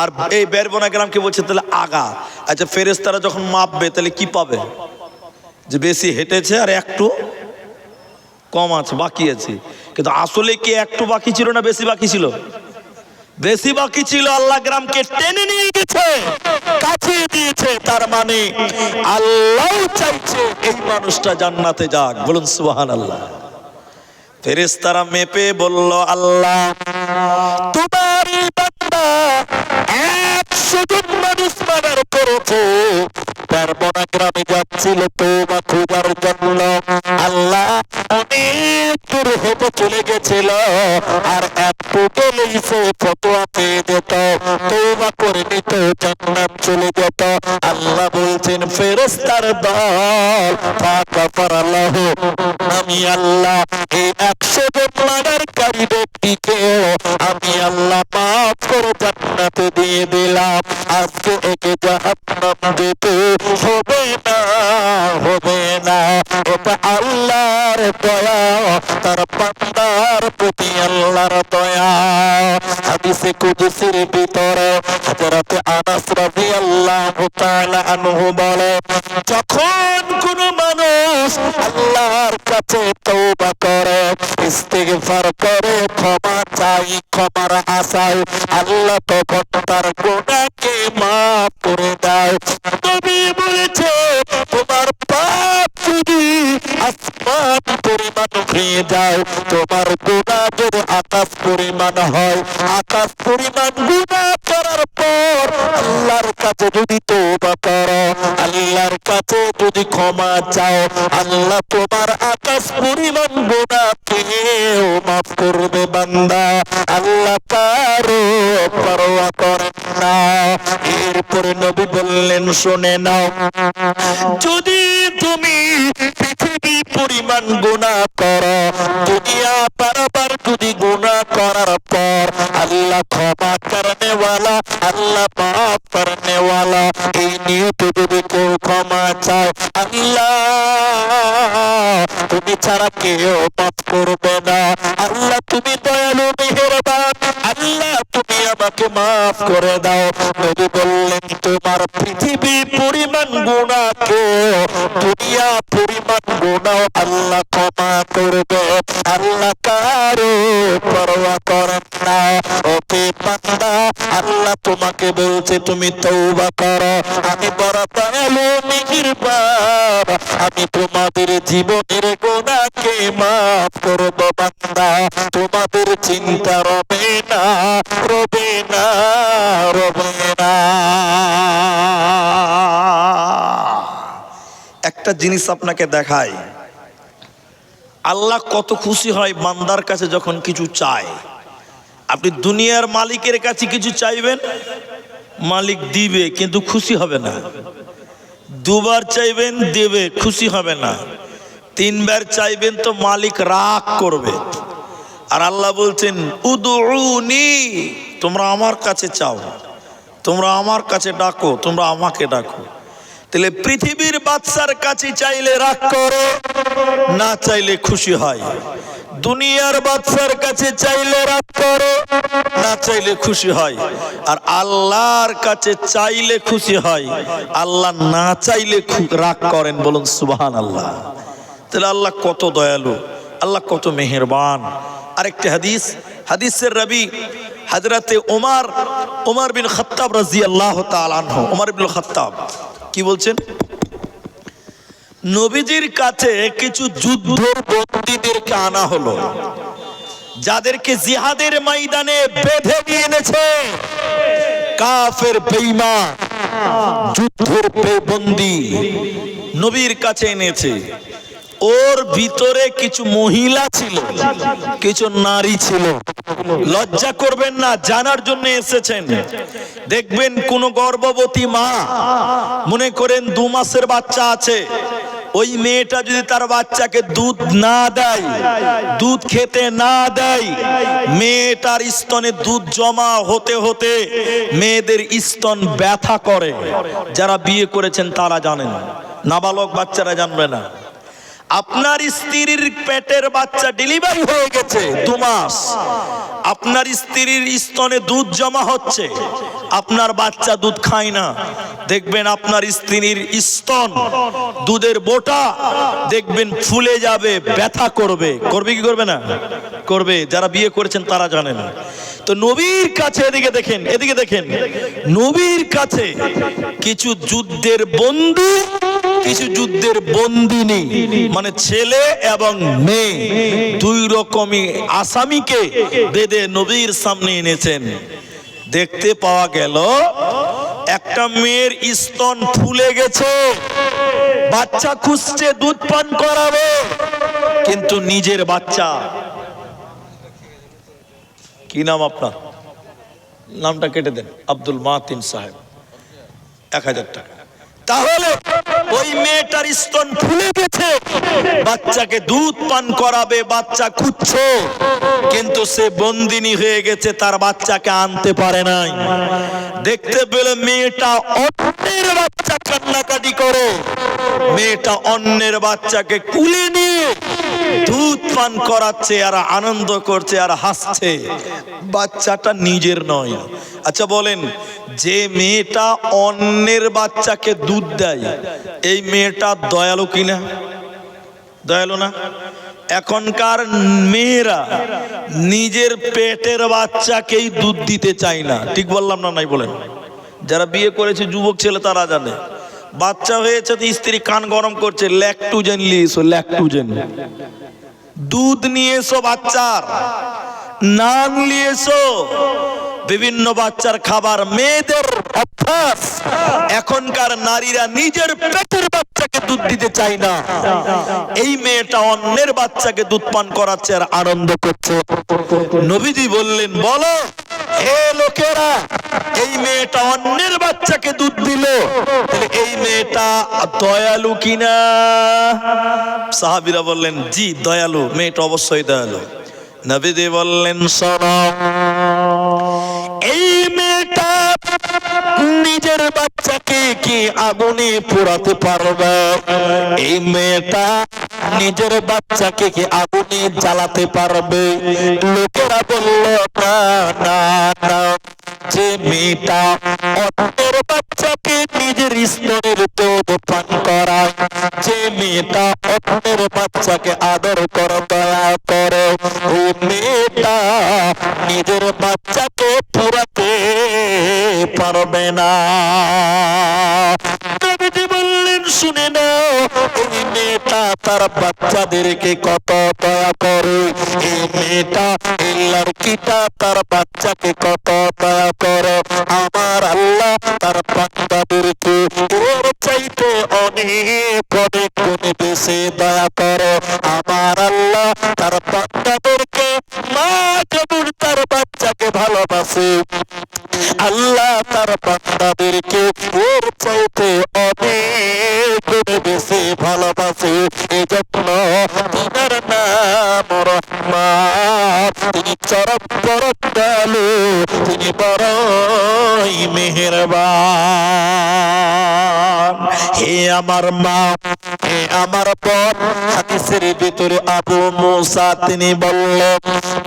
আর এই বেরবনা গ্রামকে বলছে তাহলে আগা। আচ্ছা ফেরেশতারা যখন মাপবে তাহলে কি পাবে? যে বেশি হেঁটেছে আর একটু কম আছে, বাকি আছে। কিন্তু আসলে কি একটু বাকি ছিল না বেশি বাকি ছিল? বেশি বাকি ছিল। আল্লাহ গ্রামকে টেনে নিয়ে গেছে, কাছিয়ে দিয়েছে। তার মানে আল্লাহ চাইছে এই মানুষটা জান্নাতে যাক। বলুন সুবহানাল্লাহ। ফেরেশতারা মেপে বলল, আল্লাহ তোমারই বান্দা 100 জন মানুষ মার্ডার করেছে, বরমনা গ্রামে যাচ্ছিল তওবা খোঁজার জন্য। আল্লাহ অনেক দূর হেঁটে চলে গেছিল, আর একটু গেলেই সে ফতোয়া পেয়ে যেত, তওবা করে নিত, জান্নাত চলে যেত। আল্লাহ বলছেন ফেরেশতার দল ফাগাফারাল্লাহু, আমি আল্লাহ এই 100 জন মার্ডারকারী ব্যক্তিকে আমি আল্লাহ মাফ করে জান্নাতে দিয়ে দিলাম। আজকে একে জাহান্নাম যেতে হবে না, হবে না। এটা আল্লাহর দয়া, তার বান্দার প্রতি আল্লাহর দয়া। হাদিসে কুদসির ভিতরে হযরত আনাস রাদিয়াল্লাহু তাআলা আনহু বলে, যখন কোন মানুষ আল্লাহর কাছে তওবা করে, ইস্তিগফার করে, ক্ষমা চাই, ক্ষমার আশায়, আল্লাহ তখন তার গুনাহকে মাফ করে দেয়। নবী বলেছে, তোমার পাপ যদি আসমান পরিমাণ হয়ে যায়, তোমার গুনাহ যদি আকাশ পরিমাণ হয়, আকাশ পরিমাণ গুনাহ করার পর আল্লাহর কাছে যদি তওবা করো, আল্লাহর কাছে যদি ক্ষমা চাও, আল্লাহ তোমার আকাশ পরিমাণ গুনাহকেও মাফ করবে বান্দা। আল্লাহ কারো পরোয়া করেন না। এরপরে নবী বললেন, শুনে নাও, যদি তুমি পৃথিবী পরিমাণ গুনাহ করো, দুনিয়া বারবার যদি গুনাহ করার পর আল্লাহ ক্ষমা করনে ওয়ালা, আল্লাহ মাফ করনে ওয়ালা, এই নিয়তে যদি কেউ ক্ষমা চায়, আল্লাহ তুমি ছাড়া কেউ মাফ করবে না। আল্লাহ তুমি দয়ালু মেহেরবান, আল্লাহ তুমি আমাকে মাফ করে দাও। নবী বললেন, তোমার পৃথিবী পরিমাণ গুনাহকে দুনিয়া পরিমাণ গুনাহ আল্লাহ ক্ষমা করবে। আল্লাহ কারো পরোয়া করেন না। ওকে বান্দা, আল্লাহ তোমাকে বলছে তুমি তওবা করো, আমি বড় দয়ালু মেহেরবান, আমি তোমাদের জীবনের গুনাহকে মাফ করব বান্দা। তোমাদের চিন্তা রবে না, রবে না, রবে না। একটা জিনিস আপনাকে দেখাই, আল্লাহ কত খুশি হয় বান্দার কাছে যখন কিছু চায়। আপনি দুনিয়ার মালিকের কাছে কিছু চাইবেন, মালিক দিবে কিন্তু খুশি হবে না। দুবার চাইবেন দেবে, খুশি হবে না। তিনবার চাইবেন তো মালিক রাগ করবে। আর আল্লাহ বলছেন, উদউনি, তোমরা আমার কাছে চাও, তোমরা আমার কাছে ডাকো, তোমরা আমাকে ডাকো। তাহলে পৃথিবীর বাদশার কাছে চাইলে রাগ করে, না চাইলে খুশি হয়। দুনিয়ার বাদশার কাছে চাইলে রাগ করে, না চাইলে খুশি হয়। আর আল্লাহর কাছে চাইলে খুশি হয়, আল্লাহ না চাইলে রাগ করেন। বলুন সুবহানাল্লাহ। তাহলে আল্লাহ কত দয়ালু, আল্লাহ কত মেহেরবান। আরেকটি হাদিস, হাদিসের রাবি হযরতে ওমর বিন খাত্তাব রাদিয়াল্লাহু তাআলা আনহু, ওমর ইবনে খাত্তাব কি বলছেন, নবীজির কাছে কিছু যুদ্ধের বন্দীদেরকে আনা হলো, যাদেরকে জিহাদের ময়দানে বেঁধে নিয়ে এনেছে কাফের বেঈমান, যুদ্ধের বন্দী নবীর কাছে এনেছে। ওর ভিতরে কিছু মহিলা ছিল, কিছু নারী ছিল। লজ্জা করবেন না, জানার জন্য এসেছেন। দেখবেন কোন গর্ভবতী মা, মনে করেন 2 মাসের বাচ্চা আছে, ওই মেয়েটা যদি তার বাচ্চাকে দুধ না দেয়, দুধ খেতে না দেয়, মেয়েটার স্তনে দুধ জমা হতে হতে মেয়েদের স্তন ব্যথা করে। যারা বিয়ে করেছেন তারা জানেন, নাবালক বাচ্চারা জানবে না। আপনার স্ত্রীর পেটের বাচ্চা ডেলিভারি হয়ে গেছে 2 মাস, আপনার স্ত্রীর স্তনে দুধ জমা হচ্ছে, আপনার বাচ্চা দুধ খায় না। দেখবেন আপনার স্ত্রীর স্তন, দুধের বোটা দেখবেন ফুলে যাবে, ব্যথা করবে। করবে কি করবে না? করবে। যারা বিয়ে করেছেন তারা জানেন। তো নবীর কাছে, এদিকে দেখেন, এদিকে দেখেন, নবীর কাছে কিছু যুদ্ধের বন্দী, কিছু যুদ্ধের বন্দিনী, মানে ছেলে এবং মেয়ে, 2 রকমই আসামিকে বেঁধে নবীর সামনে এনেছেন। দেখতে পাওয়া গেল একটা মেয়ের স্তন ফুলে গেছে, বাচ্চা খুঁজছে, দুধ পান করাবে, কিন্তু নিজের বাচ্চা। কি নাম আপনার? নামটা কেটে দেন, আব্দুল মাতিন সাহেব, 1000 টাকা। তাহলে ওই মেয়েটার স্তন ফুলে গেছে, বাচ্চাকে দুধ পান করাবে, বাচ্চা খুঁজছে, কিন্তু সে বন্দিনী হয়ে গেছে, তার বাচ্চাকে আনতে পারে নাই। দেখতে পেলে মেয়েটা অন্যের বাচ্চা কান্নাকাটি করে, মেয়েটা অন্যের বাচ্চাকে কুলে নিয়ে দুধ পান করাচ্ছে আর আনন্দ করছে আর হাসছে, বাচ্চাটা নিজের নয়। আচ্ছা বলেন, যে মেয়েটা অন্যের বাচ্চাকে দুধ দেয়, এই মেয়েটা দয়ালু কিনা? দয়ালু না? এখনকার মেয়েরা নিজের পেটের বাচ্চাকেই দুধ দিতে চায় না। ঠিক বললাম না? নাই বলেন। যারা বিয়ে করেছে যুবক ছেলে তারা জানে, বাচ্চা হয়েছে তো স্ত্রী কান গরম করছে, ল্যাকটুজেন নিয়ে এসো, ল্যাকটুজেন, দুধ নিয়ে এসো, বাচ্চার নান নিয়ে এসো, বিভিন্ন বাচ্চার খাবার। মেয়েদের অভ্যাস, এখনকার নারীরা নিজের পেটের বাচ্চাকে দুধ দিতে চায় না, এই মেয়েটা অন্যের বাচ্চাকে দুধ পান করাচ্ছে আর আনন্দ করছে। নবীজি বললেন, বলো হে লোকেরা, এই মেয়েটা অন্যের বাচ্চাকে দুধ দিল, তাহলে এই মেয়েটা দয়ালু কিনা? সাহাবীরা বললেন, জি দয়ালু, মেয়েটা অবশ্যই দয়ালু। নবীজি বললেন, শোনো, এই মেয়েটা নিজের বাচ্চাকে কি আগুনে পোড়াতে পারবে? এই মেয়েটা নিজের বাচ্চাকে কি আগুনে জ্বালাতে পারবে? লোকেরা বলল, না না না, যে মেয়েটা অন্যের বাচ্চাকে নিজের স্তনের দুধ পান করায়, যে মেয়েটা অন্যের বাচ্চাকে আদর করে, দয়া করে, ওই মেয়েটা নিজের বাচ্চাকে পোড়াতে পারবে না। নবীজি বললেন, শুনে নাও, এই মেয়েটা তার বাচ্চাদেরকে কত দয়া করে, এই মেয়েটা, এই লড়কিটা তার বাচ্চাকে কত দয়া করে। আমার আল্লাহ তার বান্দাদেরকে ওর চাইতে অনেক অনেক গুণে বেশি দয়া করে। আমার আল্লাহ তার বান্দাদেরকে, মা যেমন তার বাচ্চাকে ভালোবাসে, আল্লাহ তার বান্দাদেরকে ওর চাইতে অনেক গুণে বেশি ভালোবাসে। এই জন্য তার নাম রহমান, তিনি চরম পরম দয়ালু, তিনি বড়ই মেহেরবান। হে আমার মা, হে আমার বোন, হাদিসের ভিতরে আবু মুসা তিনি বললেন,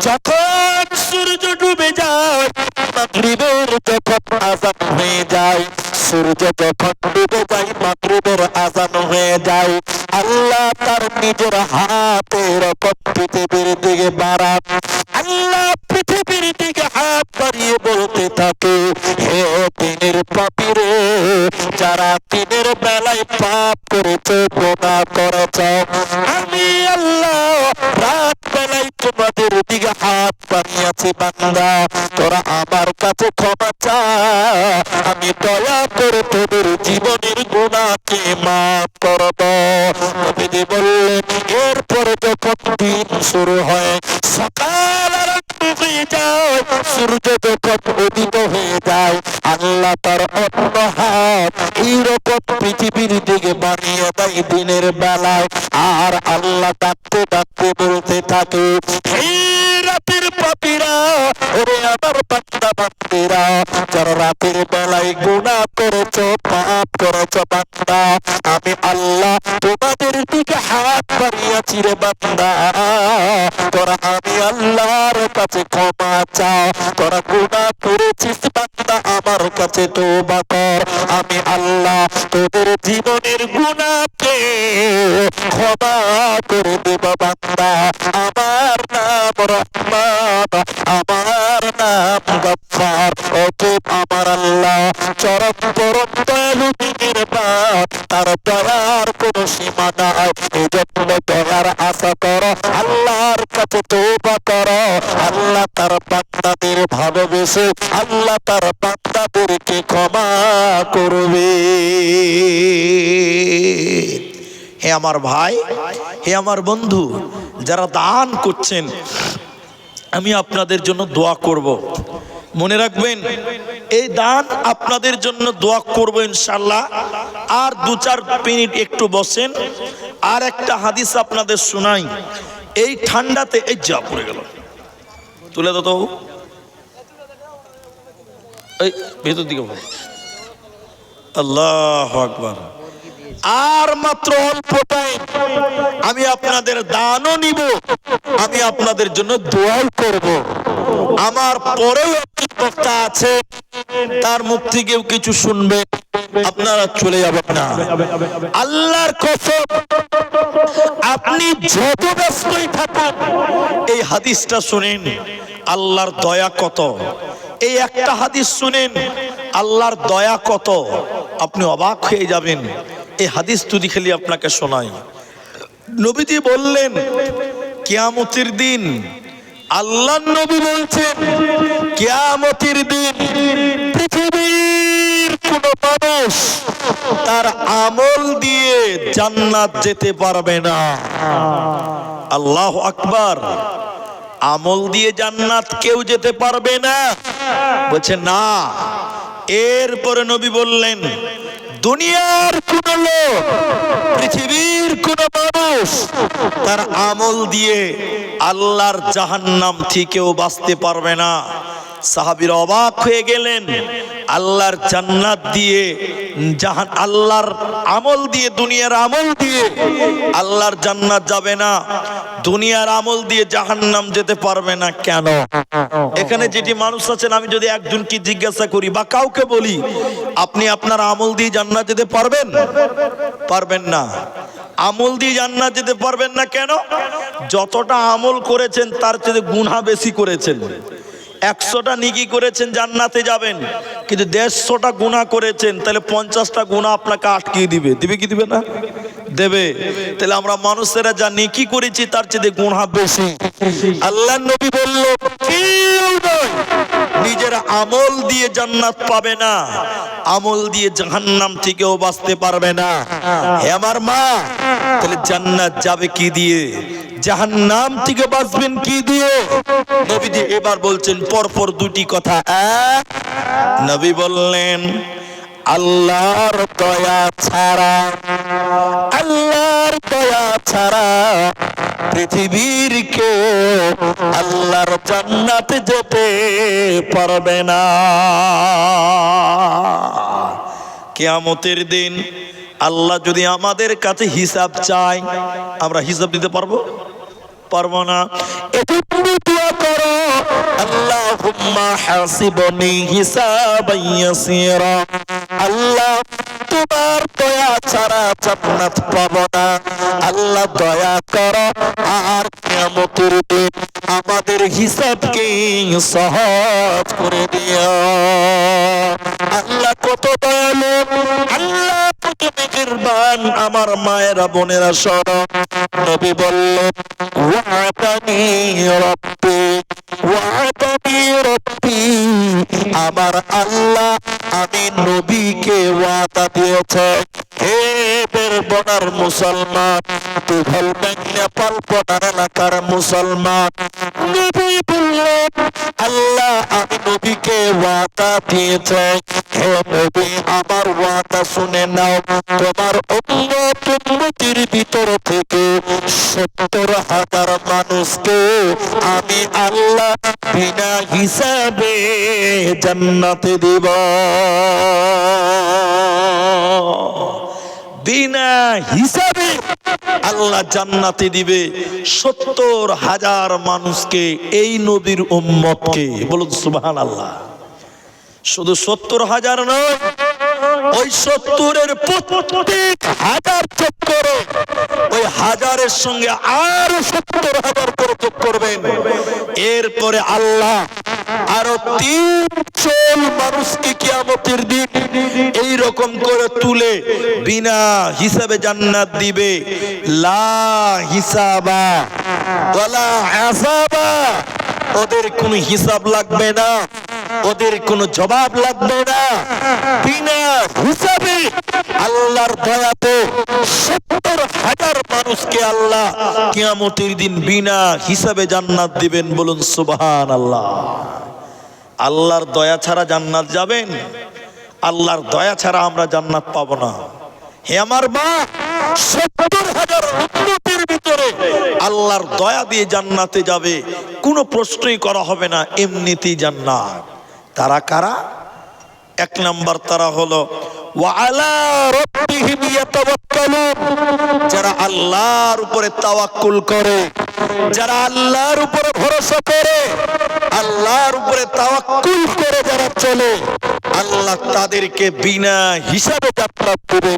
যখন সূর্য ডুবে যায়, মাগরিবের যখন আযান হয়ে যায়, সূর্য যখন ডুবে যায়, মাগরিবের আযান হয়ে যায়, আল্লাহ তার নিজের হাতের ওপর পৃথিবীর দিকে বাড়ান, আল্লাহ পৃথিবীর দিকে হাত বাড়িয়ে বলতে থাকে, হে দিনের পাপীরে, যারা দিনের বেলায় পাপ করেছে, গুনাহ করেছে, আমি আল্লাহ রাত বেলায় তোমাদের দিকে হাত বাড়িয়েছি, বান্দা তোরা আমার কাছে ক্ষমা চা, আমি দয়া করে তোদের জীবনের গুনাহকে মাফ করব। নবীজি বললেন, এরপরে যখন দিন শুরু হয়, সকাল আরম্ভ হয়ে যায়, সূর্য যখন উদিত হয়ে যায়, আল্লাহ তার অন্য হাত এইরকম পৃথিবীর দিকে বানিয়ে দেয় দিনের বেলায়, আর আল্লাহ ডাকতে ডাকতে বলতে থাকে, হে রাতের পাপীরা, ওরে আমার বান্দা বান্দীরা, যারা রাতের বেলায় গুনাহ করেছো, পাপ করেছো, বান্দা আমি আল্লাহ তোমাদের দিকে হাত বাড়িয়েছি রে বান্দা, তোরা আমি আল্লাহর কাছে ক্ষমা চাও, তোরা গুনাহ করেছিস বান্দা, আমার কাছে তওবা কর, আমি আল্লাহ তোদের জীবনের গুনাহকে ক্ষমা করে দেব বান্দা। আমার নাম রহমান, আমার নাম গফফার, অতএব আমার আল্লাহ চরম পরম দয়ালু, মেহেরবান, তার দয়ার কোনো সীমা নাই। এই জন্য বলো দয়ার আশা করো, আল্লাহর কাছে তওবা করো। আল্লাহ তার বান্দাদের ভালোবেসে আল্লাহ তার বান্দাদেরকে ক্ষমা করবে। হে আমার ভাই, হে আমার বন্ধু, যারা দান করছেন, আমি আপনাদের জন্য দোয়া করব। মনে রাখবেন, এই দান আপনাদের জন্য দোয়া করব ইনশাআল্লাহ। আর 2-4 মিনিট একটু বসেন, আর একটা হাদিস আপনাদের শোনাই। এই ঠান্ডাতে এই যা পড়ে গেল, তুলে দাও তো, এই ভেতর দিকে বল। আল্লাহু আকবার। আর মাত্র অল্প টাইম, আমি আপনাদের দানও নিব, আমি আপনাদের জন্য দোয়াও করব। আমার পরেও একটি বক্তা আছে, তার মুখ থেকেও কিছু শুনবে, আপনারা চলে যাবেন না। আল্লাহর কসম, আপনি যত ব্যস্তই থাকুন, এই হাদিসটা শুনেন, আল্লাহর দয়া কত। এই একটা হাদিস শুনেন, আল্লাহর দয়া কত, আপনি অবাক হয়ে যাবেন। এই হাদিস যদি খালি আপনাকে শোনাই, নবীজি বললেন কিয়ামতের দিন, আল্লাহর নবী বলছেন কিয়ামতের দিন পৃথিবীর কোন মানুষ তার আমল দিয়ে জান্নাত যেতে পারবে না। আল্লাহু আকবার। আমল দিয়ে জান্নাত কেউ যেতে পারবে না, বলছে না। এরপরে নবী বললেন দুনিয়ার কোন লোক, পৃথিবীর কোন মানুষ তার আমল দিয়ে আল্লাহর জাহান্নাম থেকেও বাঁচতে পারবে না। সাহাবীরা অবাক হয়ে গেলেন, আল্লাহর জান্নাত দিয়ে আল্লাহর আমল দিয়ে, দুনিয়ার আমল দিয়ে আল্লাহর জান্নাত যাবে না, দুনিয়ার আমল দিয়ে জাহান্নাম যেতে পারবে না কেন? এখানে যেটি মানুষ আছেন, আমি যদি একজনকে জিজ্ঞাসা করি বা কাউকে বলি, আপনি আপনার আমল দিয়ে জান্নাত যেতে পারবেন? পারবেন না। আমল দিয়ে জান্নাত যেতে পারবেন না কেন? যতটা আমল করেছেন তার চেয়ে গুনাহ বেশি করেছেন। 100টা নেকি করেছেন, জান্নাতে যাবেন, কিন্তু 150টা গুনাহ করেছেন, তাহলে 50টা গুনাহ আপনাকে আটকিয়ে দিবে। দিবে কি দিবে না? দেবে। তাহলে আমরা মানুষেরা যা নেকি করেছি তার চেয়ে গুনাহ বেশি। আল্লাহর নবী বলল কেউ নয় নিজের আমল দিয়ে জান্নাত পাবে না, আমল দিয়ে জাহান্নাম থেকেও বাঁচতে পারবে না। হে আমার মা, তাহলে জান্নাত যাবে কি দিয়ে, জাহান্নাম থেকে বাঁচবেন কি দিয়ে? নবীজি এবার বলছেন পরপর দুটি কথা। এক, নবী বললেন আল্লাহর দয়া ছাড়া, আল্লাহর দয়া ছাড়া পৃথিবীর কেউ আল্লাহর জান্নাতে যেতে পারবে না। কিয়ামতের দিন আল্লাহ যদি আমাদের কাছে হিসাব চায়, আমরা হিসাব দিতে পারবো? পারবো না। এটুকু দোয়া করো, আল্লাহুম্মা হাসিবনি হিসাবান ইয়াসীরা। আল্লাহ তোমার দয়া ছাড়া জান্নাত পাবো না, আল্লাহ দয়া করো, আর কিয়ামতের দিন আমাদের হিসাবকে সহজ করে দিও। আল্লাহ কত দয়ালু, আল্লাহ কত মেহেরবান। আমার মায়েরা বোনেরা শোনো, নবী বললেন ওয়াদানি রব্বি, ওয়াদানি রব্বি, আমার আল্লাহ আমি নবীকে ওয়াদা দিয়েছে। হে বেরবনার মুসলমান, তুঘল নেপাল পটার এলাকার মুসলমান, নবী বললেন আল্লাহ আমি নবীকে ওয়াদা দিয়েছে। হে নবী, আমার ওয়াদা শুনে নাও, তোমার উম্মতের ভিতর থেকে 70,000 মানুষকে আমি আল্লাহ বিনা হিসাবে জান্নাতে দিব। বিনা হিসাবে আল্লাহ জান্নাতে দিবে 70,000 মানুষকে, এই নবীর উম্মতকে। বলুন সুবহানাল্লাহ। শুধু 70,000 নয়, ওই 70-এর প্রত্যেক হাজার যোগ করে ওই হাজারের সঙ্গে আরো 70,000 করে যোগ করবেন। এরপরে আল্লাহ আরো 300 সকল মানুষকে কিয়ামতের দিন এই রকম করে তুলে বিনা হিসাবে জান্নাত দিবে। লা হিসাবা ওয়ালা হাসাবা, ওদের কোনো হিসাব লাগবে না, ওদের কোনো জবাব লাগবে না। বিনা হিসাবে আল্লাহর দয়াতে 70,000 মানুষকে আল্লাহ কিয়ামতের দিন বিনা হিসাবে জান্নাত দিবেন। বলুন সুবহানাল্লাহ। আল্লাহর দয়া ছাড়া জান্নাত যাবেন? আল্লাহর দয়া ছাড়া আমরা জান্নাত পাবো না। হে আমার মা, 70,000 উম্মতের ভিতরে আল্লাহর দয়া দিয়ে জান্নাতে যাবে, কোনো প্রশ্নই করা হবে না, এমনিতেই জান্নাত। তারা কারা? এক নাম্বার তারা হলো ওয়া আলা রাব্বিহিম ইয়াতাওয়াক্কালুন, যারা আল্লাহর উপরে তাওয়াক্কুল করে, যারা আল্লাহর উপরে ভরসা করে, আল্লাহর উপরে তাওয়াক্কুল করে যারা চলে, আল্লাহ তাদেরকে বিনা হিসাবে জান্নাত দেবে।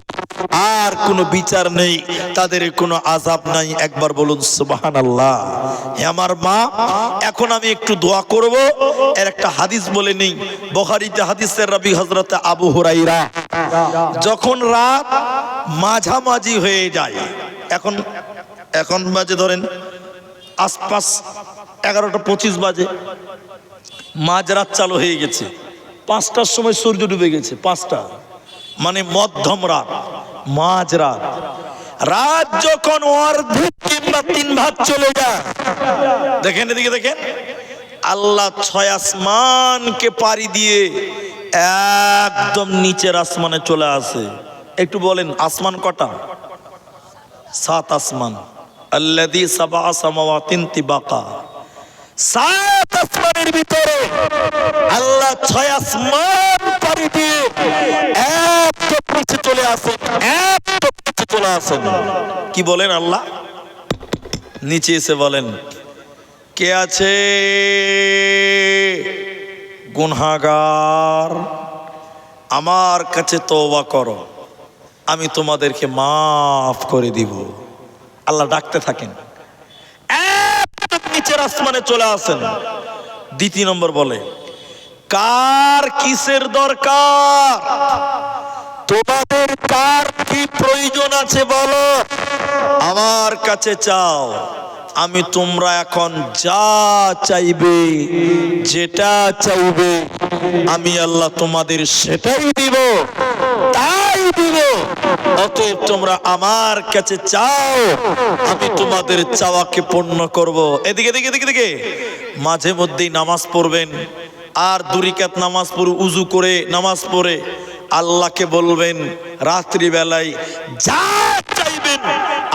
আর কোনো বিচার নেই, তাদের কোনো আযাব নাই। একবার বলুন সুবহানাল্লাহ। হে আমার মা, এখন আমি একটু দোয়া করব। এর একটা হাদিস বলে নেই, বুখারীতে হাদিসের রাবী হযরত আবু হুরায়রা, যখন রাত মাঝামাঝি হয়ে যায়, এখন বাজে ধরেন আশপাশ 11:25 বাজে, মাঝরাত চালু হয়ে গেছে, 5টার সময় সূর্য ডুবে গেছে, 5টা মানে মধ্যম রাত, মাঝরাত। রাত যখন অর্ধেক কিংবা 3 ভাগ চলে যায়, দেখেন এদিকে দেখেন, আল্লাহ 6 আসমানকে পাড়ি দিয়ে একদম নিচের আসমানে চলে আসে। একটু বলেন আসমান কটা? 7 আসমান। আল্লাযী সাবআ সামাওয়াতিন তিবাকা, 7 আসমানের ভিতরে আল্লাহ 6 আসমান পাড়ি দিয়ে একদম নিচে চলে আসেন, একদম নিচে চলে আসেন। কি বলেন আল্লাহ? নিচে এসে বলেন, কে আছে গুনাহগার, আমার কাছে তওবা করো, আমি তোমাদেরকে মাফ করে দিব। আল্লাহ ডাকতে থাকেন, একদম নিচের আসমানে চলে আসেন। দ্বিতীয় নম্বর বলে, কার কিসের দরকার? তোমাদের কার কি প্রয়োজন আছে বলো, আমার কাছে চাও, আমি তোমরা এখন যা চাইবে, যেটা চাইবে, আমি আল্লাহ তোমাদের সেটাই দিব, তাই দিব। অতএব তোমরা আমার কাছে চাও, আমি তোমাদের চাওয়াকে পূর্ণ করব। এদিকে এদিকে এদিকে এদিকে মাঝে মধ্যেই নামাজ পড়বেন, আর 2 রাকাত নামাজ পড়ে উজু করে নামাজ পড়ে আল্লাহকে বলবেন, রাত্রি বেলায় যা চাইবেন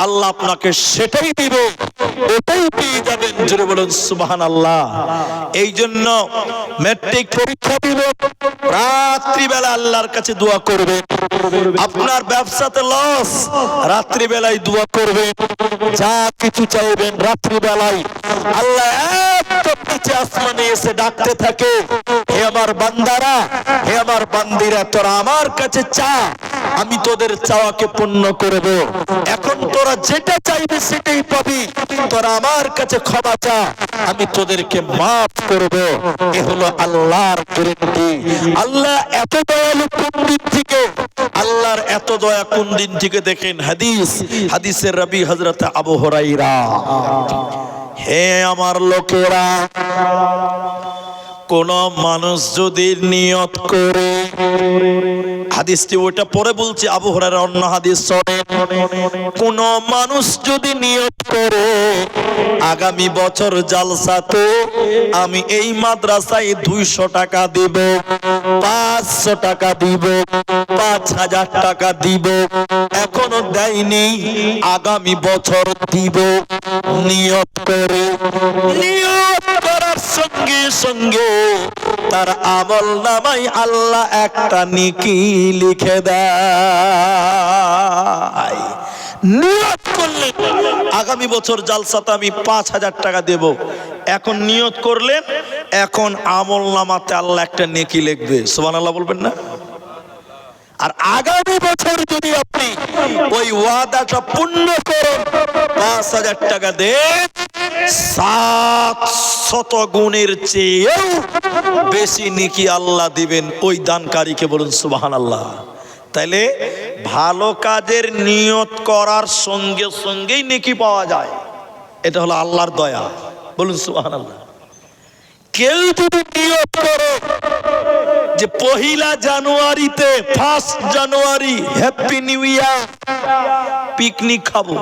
আল্লাহ আপনাকে সেটাই দিব, ওটাই পেয়ে যাবেন। জোরে বলুন সুবহানাল্লাহ। এই জন্য ম্যাট্রিক পরীক্ষা দিবেন, রাত্রি বেলা আল্লাহর কাছে দোয়া করবেন। আপনার ব্যবসাতে লস, রাত্রি বেলায় দোয়া করবেন। যা কিছু চাইবেন রাত্রি বেলায়, আল্লাহ একদম নিচে আসমানে এসে ডাকতে থাকে, হে আমার বান্দারা, হে আমার বান্দিরা, তোরা আমার কাছে চা, আমি তোদের চাওয়াকে পূর্ণ করব। এখন তোরা যেটা চাইবে সেটাই পাবি, তোরা আমার কাছে ক্ষমা চা, আমি তোদেরকে মাফ করব। এ হলো আল্লাহর গ্যারান্টি। আল্লাহ এত দয়ালু কোন দিন থেকে, আল্লাহর এত দয়া কোন দিন থেকে দেখেন হাদিসের রাবী হযরত আবু হুরায়রা, হে আমার লোকেরা, কোন মানুষ যদি নিয়ত করে, হাদিসটি ওটা পরে বলছি, আবু হুরায়রা অন্য হাদিস শোনেন, কোন মানুষ যদি নিয়ত করে আগামী বছর জালসাতে আমি এই মাদ্রাসায় 200 টাকা দিব, 500 টাকা দিব, 5000 টাকা দিব, এখনো দেয়নি, আগামী বছর দিব, নিয়ত করে, নিয়ত করার সঙ্গে সঙ্গে তার আমল নামায় আল্লাহ একটা নেকি লিখে দেয়। নিয়ত করলেন আগামী বছর জালসাতে আমি 5000 টাকা দেব, এখন নিয়ত করলেন, এখন আমল নামাতে আল্লাহ একটা নেকি লিখবে। সুবহানাল্লাহ বলবেন না? আর আগামী বছর যদি আপনি ওই ওয়াদাটা পূর্ণ করেন, 5,000 টাকা দেন, 700 গুণের চেয়েও বেশি নেকি আল্লাহ দিবেন ওই দানকারীকে। বলুন সুবহানাল্লাহ। তাইলে ভালো কাজের নিয়ত করার সঙ্গে সঙ্গেই নেকি পাওয়া যায়, এটা হলো আল্লাহর দয়া। বলুন সুবহানাল্লাহ। কেউ যদি নিয়ত করে যে 1 জানুয়ারিতে, 1 জানুয়ারি হ্যাপি নিউ ইয়ার, পিকনিক খাবো,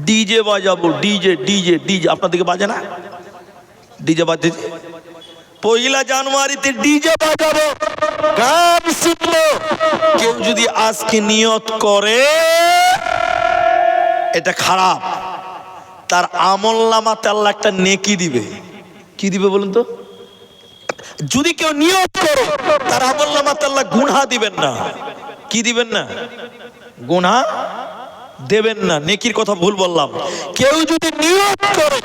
ডিজে বাজাবো, ডিজে ডিজে ডিজে, আপনাদেরকে বাজে না? ডিজে বাজে। 1 জানুয়ারিতে ডিজে বাজাবো, গান শুনবো, কেউ যদি আজকে নিয়ত করে, এটা খারাপ। তার আমলনামাতে আল্লাহ একটা নেকি দিবে। কি দিবে বলুন তো? যদি কেউ নিয়ত করে, তার আমলনামাতে আল্লাহ গুনাহ দিবেন না। কি দিবেন না? গুনাহ দেবেন না। নেকির কথা ভুল বললাম। কেউ যদি নিয়ত করে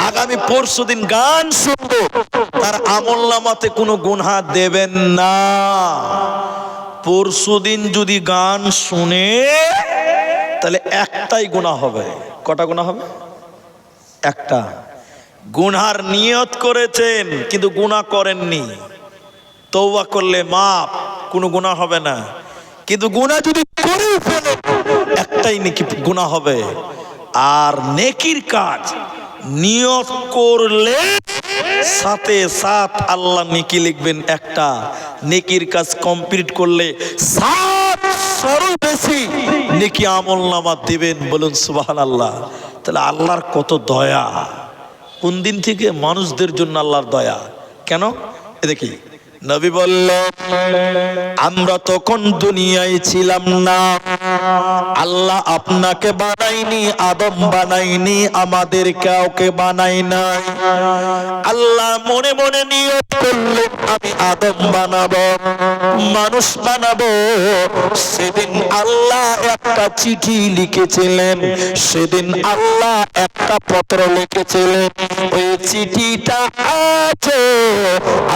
আগামী পরশুদিন গান শুনবো, তার আমলনামাতে কোনো গুনাহ দেবেন না। পরশুদিন যদি গান শুনে, তাহলে একটাই গুনাহ হবে। কটা গুনাহ হবে? একটা। গুনার নিয়ত করেছেন কিন্তু গুনাহ করেননি, তওবা করলে মাপ, কোনো গুনাহ হবে না। কিন্তু গুনাহ যদি করে ফেলেন, একটাই নেকি গুনাহ হবে। আর নেকির কাজ নিয়ত করলে সাথে সাথ আল্লাহ নেকি লিখবেন একটা। নেকির কাজ কমপ্লিট করলে 700 বেশি নেকি আমলনামা দিবেন। বলুন সুবহানাল্লাহ। তাহলে আল্লাহর কত দয়া। কোন দিন থেকে? মানুষদের জন্য আল্লাহর দয়া। কেন? এ দেখি, নবী বললেন, আমরা তখন দুনিয়ায় ছিলাম না, আল্লাহ আপনাকে বানাইনি, আদম বানাইনি, আমাদের কাউকে বানাই নাই। আল্লাহ মনে মনে নিয়ত করলেন, আমি আদম বানাবো, মানুষ বানাবো। সেদিন আল্লাহ একটা চিঠি লিখেছিলেন, সেদিন আল্লাহ একটা পত্র লিখেছিলেন। ওই চিঠিটা আছে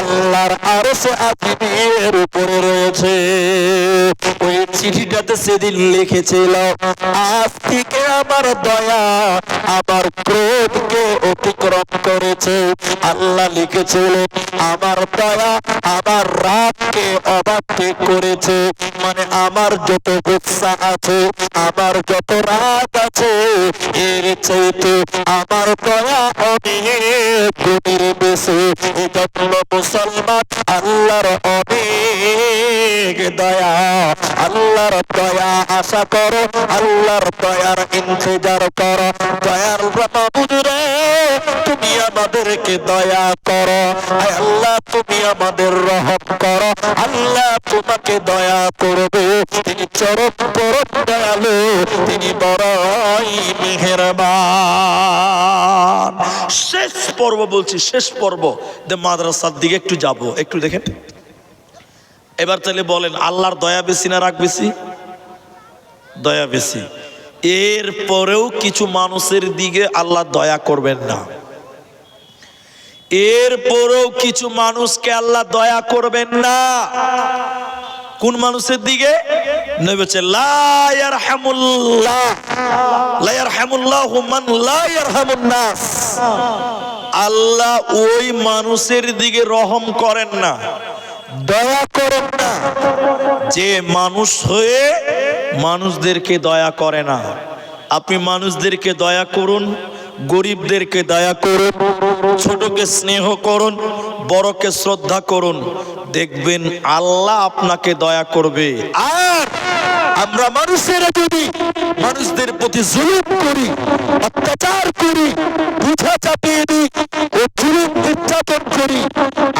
আল্লাহর আরশে আজিমের উপরে রয়েছে। ওই চিঠিটাতে সেদিন লিখেছিল, আজ থেকে আমার দয়া আমার ক্রোধকে অতিক্রম করেছে। আল্লাহ লিখেছিলেন, আমার দয়া আমার রাগকে অবাধ্য করেছে। মানে আমার যত গুসা আছে, আমার যত রাগ আছে, এর চাইতে আমার দয়া অনেক গুণের বেশি। এজন্য মুসলমান আল্লাহর অনেক দয়া, আল্লাহর দয়া আশা করো, আল্লাহর দয়ার ইন্তজার করো। দয়ার মাবুদ রে, তুমি আমাদেরকে দয়া করো। আল্লাহ তুমি আমাদের রহম করো। আল্লাহ তোমাকে দয়া করবে, তিনি চরম পরম দয়ালু, তিনি বড়ই মেহেরবান। শেষ পর্ব বলছি, শেষ পর্ব, মাদ্রাসার দিকে একটু যাব, একটু দেখেন। এবার তাহলে বলেন, আল্লাহর দয়া বেশি না রাগ বেশি? দয়া বেশি। এর পরেও কিছু মানুষের দিকে আল্লাহ দয়া করবেন না। এর পরেও কিছু মানুষকে আল্লাহ দয়া করবেন না। কোন মানুষের দিকে? নবী বলেছেন, লা ইয়ারহামুল্লাহ, লা ইয়ারহামুল্লাহু মান লা ইয়ারহামুন নাস। আল্লাহ ওই মানুষের দিকে রহম করেন না, দয়া করেন না, যে মানুষ হয়ে মানুষদেরকে দয়া করে না। আপনি মানুষদেরকে দয়া করুন, গরিবদেরকে দয়া করুন, ছোটকে স্নেহ করুন, বড়কে শ্রদ্ধা করুন, দেখবেন আল্লাহ আপনাকে দয়া করবে। আর আমরা মানুষেরা যদি মানুষদের প্রতি জুলুম করি, অত্যাচার করি, বুঝা চাপিয়ে দিই ও জুলুম নির্যাতন করি,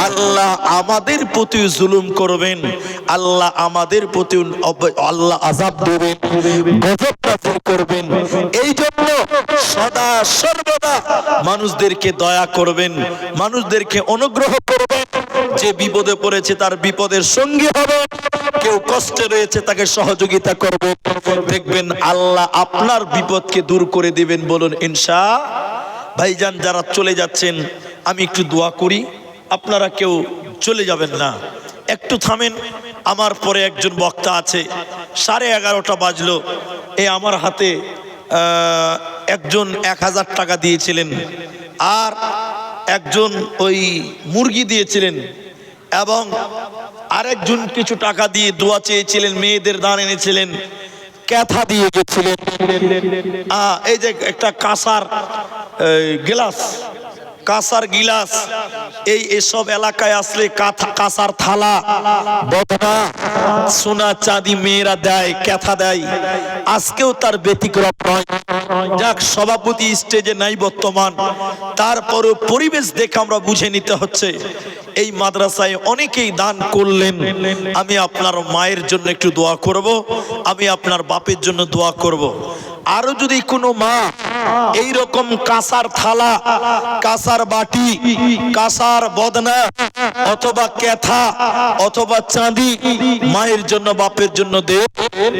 আল্লাহ আমাদের প্রতি জুলুম করবেন, আল্লাহ আমাদের প্রতি আল্লাহ আযাব দেবেন, গজব নাযিল করবেন। এই জন্য সদা সর্বদা মানুষদেরকে দয়া করবেন, মানুষদেরকে অনুগ্রহ করবেন। যে বিপদে পড়েছে তার বিপদের সঙ্গী হবেন, কেউ কষ্টে রয়েছে তাকে সহযোগিতা করবেন, দেখবেন আল্লাহ আপনার বিপদকে দূর করে দিবেন। বলুন ইনশাআল্লাহ। ভাইজান যারা চলে যাচ্ছেন, আমি একটু দোয়া করি, আপনারা কেউ চলে যাবেন না। একটু থামেন, আমার পরে একজন বক্তা আছে। 11:30 বাজলো, আমার হাতে একজন 1000 টাকা দিয়েছিলেন, আর একজন ওই মুরগি দিয়েছিলেন, এবং আরেকজন কিছু টাকা দিয়ে দোয়া চেয়েছিলেন, মেয়েদের দান এনেছিলেন, ক্যাথা দিয়ে গেছিলেন। এই যে একটা কাঁসার গ্লাস, কাঁসার গিলাস, এসব এলাকায় আসলে কাঁসার থালা, বদনা, সোনা চাঁদি মেয়েরা দেয়, ক্যাথা দেয়। আজকেও তার ব্যতিক্রম নয়। যাক, সভাপতি স্টেজে নাই বর্তমান, তারপরেও পরিবেশ দেখে আমরা বুঝে নিতে হচ্ছে এই মাদ্রাসায় অনেকেই দান করলেন। আমি আপনার মায়ের জন্য একটু দোয়া করব, আমি আপনার বাপের জন্য দোয়া করব। আরো যদি কোনো মা এই রকম কাঁসার থালা, কাঁসার বাটি, কাঁসার বদনা অথবা ক্যাথা অথবা চাঁদি মায়ের জন্য বাপের জন্য দে,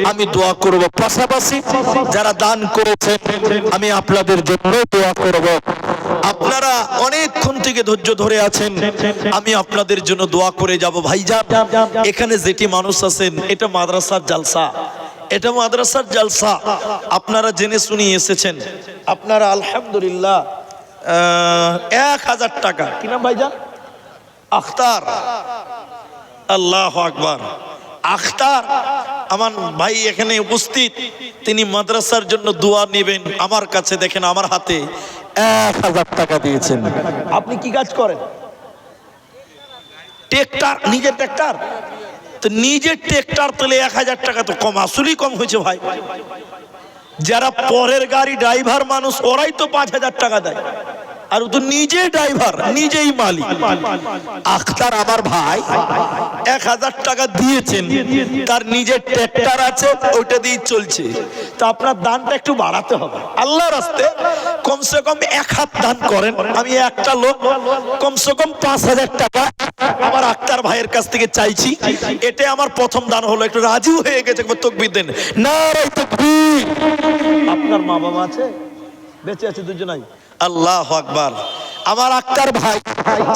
আমি দোয়া করব। পাশাপাশি যারা দান করেছেন আমি আপনাদের জন্য দোয়া করব। আপনারা অনেকক্ষণ থেকে ধৈর্য ধরে আছেন, আমি আপনাদের জন্য দোয়া করে যাব। ভাইজান, এখানে যেটি মানুষ আছেন, এটা মাদ্রাসার জালসা, এটা মাদ্রাসার জালসা। আপনারা জেনে শুনি এসেছেন। আপনারা আলহামদুলিল্লাহ 1000 টাকা, কি নাম ভাইজান? আখতার। আল্লাহু আকবার। আখতার আমার ভাই এখানে উপস্থিত, তিনি মাদ্রাসার জন্য দোয়া নেবেন। আমার কাছে দেখেন, আমার হাতে 1000 টাকা দিয়েছেন। আপনি কি কাজ করেন? ট্রেক্টর, নিজের ট্রেক্টর? তো নিজের ট্রেক্টর তেলে 1000 টাকা তো কম, আসলেই কম হয়েছে ভাই। যারা পরের গাড়ি ড্রাইভার মানুষ, ওরাই তো 5000 টাকা দেয়, আর ও তো নিজে ড্রাইভার, নিজেই মালিক। আখতার আমার ভাই 1000 টাকা দিয়েছেন, তার নিজের ট্রেক্টর আছে, ওইটা দিয়ে চলছে। তো আপনার দানটা একটু বাড়াতে হবে আল্লাহর রাস্তে। কমসে কম 1 হাত দান করেন। আমি একটা লোক কমসে কম 5000 টাকা আমার আখতার ভাইয়ের কাছ থেকে চাইছি। এটা আমার প্রথম দান হলো, একটু রাজি হয়ে গেছে। তাকবীর দেন, নারে তাকবীর। আপনার মা বাবা আছে? বেঁচে আছে দুজনাই? আল্লাহু আকবার। আমার আক্তার ভাই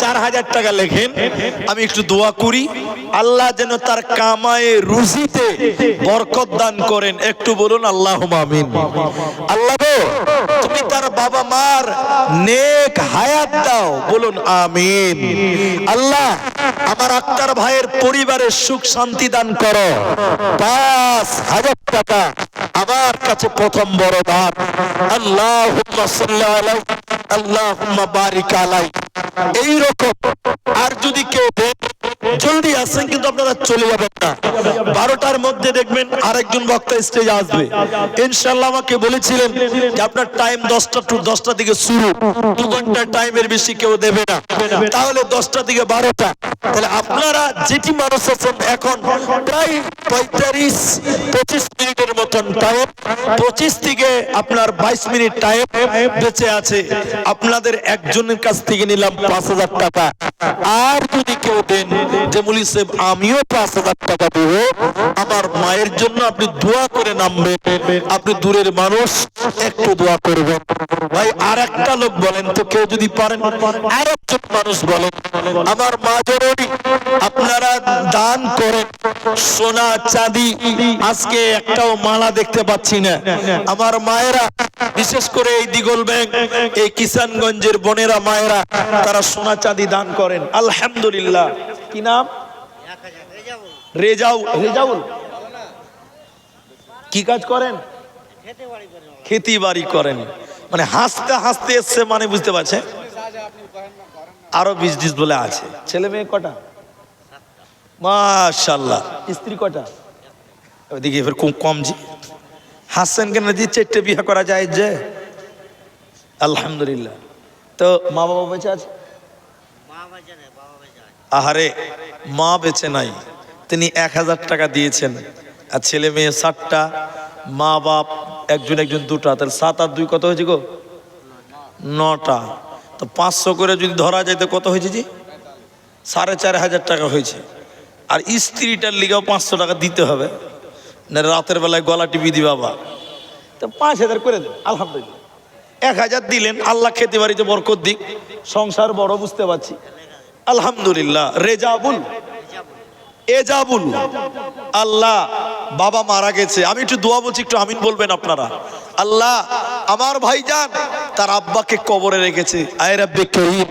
4000 টাকা লেখেন, আমি একটু দোয়া করি আল্লাহ যেন তার কামায়ে রুজিতে বরকত দান করেন। একটু বলুন আল্লাহুম্মা আমিন। আল্লাহ গো, তুমি তার বাবা মার নেক হায়াত দাও, বলুন আমিন। আল্লাহ আমার আক্তার ভাইয়ের পরিবারের সুখ শান্তি দান করো। 5000 টাকা আমার কাছে প্রথম বড় দান। আল্লাহুম্মা সাল্লি আলাইহি, আল্লাহুম্মা বারিক আলাইহি। এইরকম আর যদি কেউ দেন, জলদি আসেন, কিন্তু আপনারা চলে যাবেন না। 12টার মধ্যে দেখবেন আরেকজন বক্তা স্টেজে আসবে ইনশাআল্লাহ। আমাকে বলেছিলেন যে আপনার টাইম 10টা টু 10টা থেকে শুরু, 2 ঘন্টা টাইমের বেশি কেউ দেবে না। তাহলে 10টা থেকে 12টা, তাহলে আপনারা যেটি মানুষ আছেন এখন প্রায় 35-25 মিনিটের মতন টাইম, 25 থেকে আপনার 22 মিনিট টাইম বেঁচে আছে। আপনাদের একজনের কাছ থেকে নিলাম 5000 টাকা। আর যদি কেউ দেন যে মুলি সাহেব আমিও 5000 টাকা দেব, আমার মায়ের জন্য আপনি দোয়া করে নামবেন। আপনি দূরের মানুষ, একটু দোয়া করবেন। ভাই আর একটা লোক বলেন তো, কেউ যদি পারেন আর একজন মানুষ বলেন, আমার মা জননী আপনারা দান করেন সোনা চাঁদি। আজকে একটাও মালা দেখতে পাচ্ছি না। আমার মায়েরা, বিশেষ করে এই দিগল ব্যাংক, এই কিষানগঞ্জের বোনেরা মায়েরা, তারা সোনা চাঁদি দান করেন আলহামদুলিল্লাহ। কি নাম? রেজাউল। কি কাজ করেন? খেতি বাড়ি করেন। মানে হাসতে হাসতে এসছে, মানে বুঝতে পারছে। আরো 20 বলে আছে। ছেলে মেয়ে কটা? মাশাআল্লাহ। স্ত্রী কটা? ওইদিকে এবার কম জি হাসছেন কেন? যে 4টে বিয়ে করা যায় যে? আলহামদুলিল্লাহ। তো মা বাবা বেঁচে আছে? আহারে, মা বেঁচে নাই, তিনি 1000 টাকা দিয়েছেন। আর ছেলে মেয়ে 7টা, মা বাপ একজন 2টা, তাহলে 7 আর 2 কত হয়েছে গো? 9টা। তো 500 করে যদি ধরা যায় তো কত হয়েছে জি? 4500 টাকা হয়েছে। আর স্ত্রীটার লিগাও 500 টাকা দিতে হবে, না রাতের বেলায় গলা টিপি দি বাবা। তো 5000 করে দেন আলহামদুলিল্লাহ। 1000 দিলেন, আল্লাহ খেতে বাড়িতে বরকত দিক, সংসার বড়, বুঝতে পারছি আলহামদুলিল্লাহ। এজাবুল, আল্লাহ বাবা মারা গেছে, আমি একটু দোয়া বলছি, একটু আমিন বলবেন আপনারা। আল্লাহ আমার ভাইজান তার আব্বাকে কবরে রেখেছে, আয় রাব্বে করিম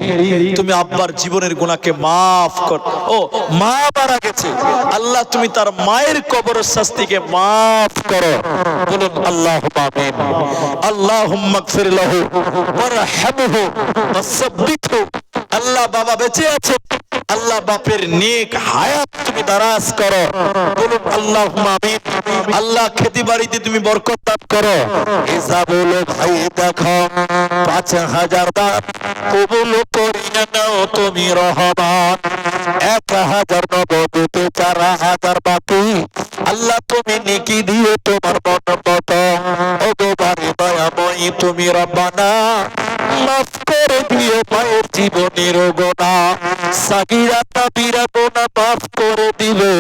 তুমি আব্বার জীবনের গুনাহকে মাফ কর। ও মা মারা গেছে, আল্লাহ তুমি তার মায়ের কবরের শাস্তিকে মাফ করো। বলুন আল্লাহুম্মা আমিন। আল্লাহুম্মা গফির লাহু ওয়ারহামহু ওয়াসাব্বিতহু। আল্লাহ বাবা বেঁচে আছে, আল্লাহ বাপের নেক হায়াত তুমি দারাজ করো। বলুন আল্লাহুম্মা আমিন। আল্লাহ খেতে বাড়িতে তুমি বরকত দান করো। এসা বলো ভাই দেখো 5000 দান কবুল করিয়া নাও তুমি রহমান। 1000 নবদূতে 4000 বাকি, আল্লাহ তুমি নেকি দিও তোমার মন মতো। ও গো বারে দয়াময়ী তুমি রব্বানা মাফ করে দিও মায়ের জীবনের গুনাহ, সাগীরা কাবীরা গুনাহ মাফ করে দিবে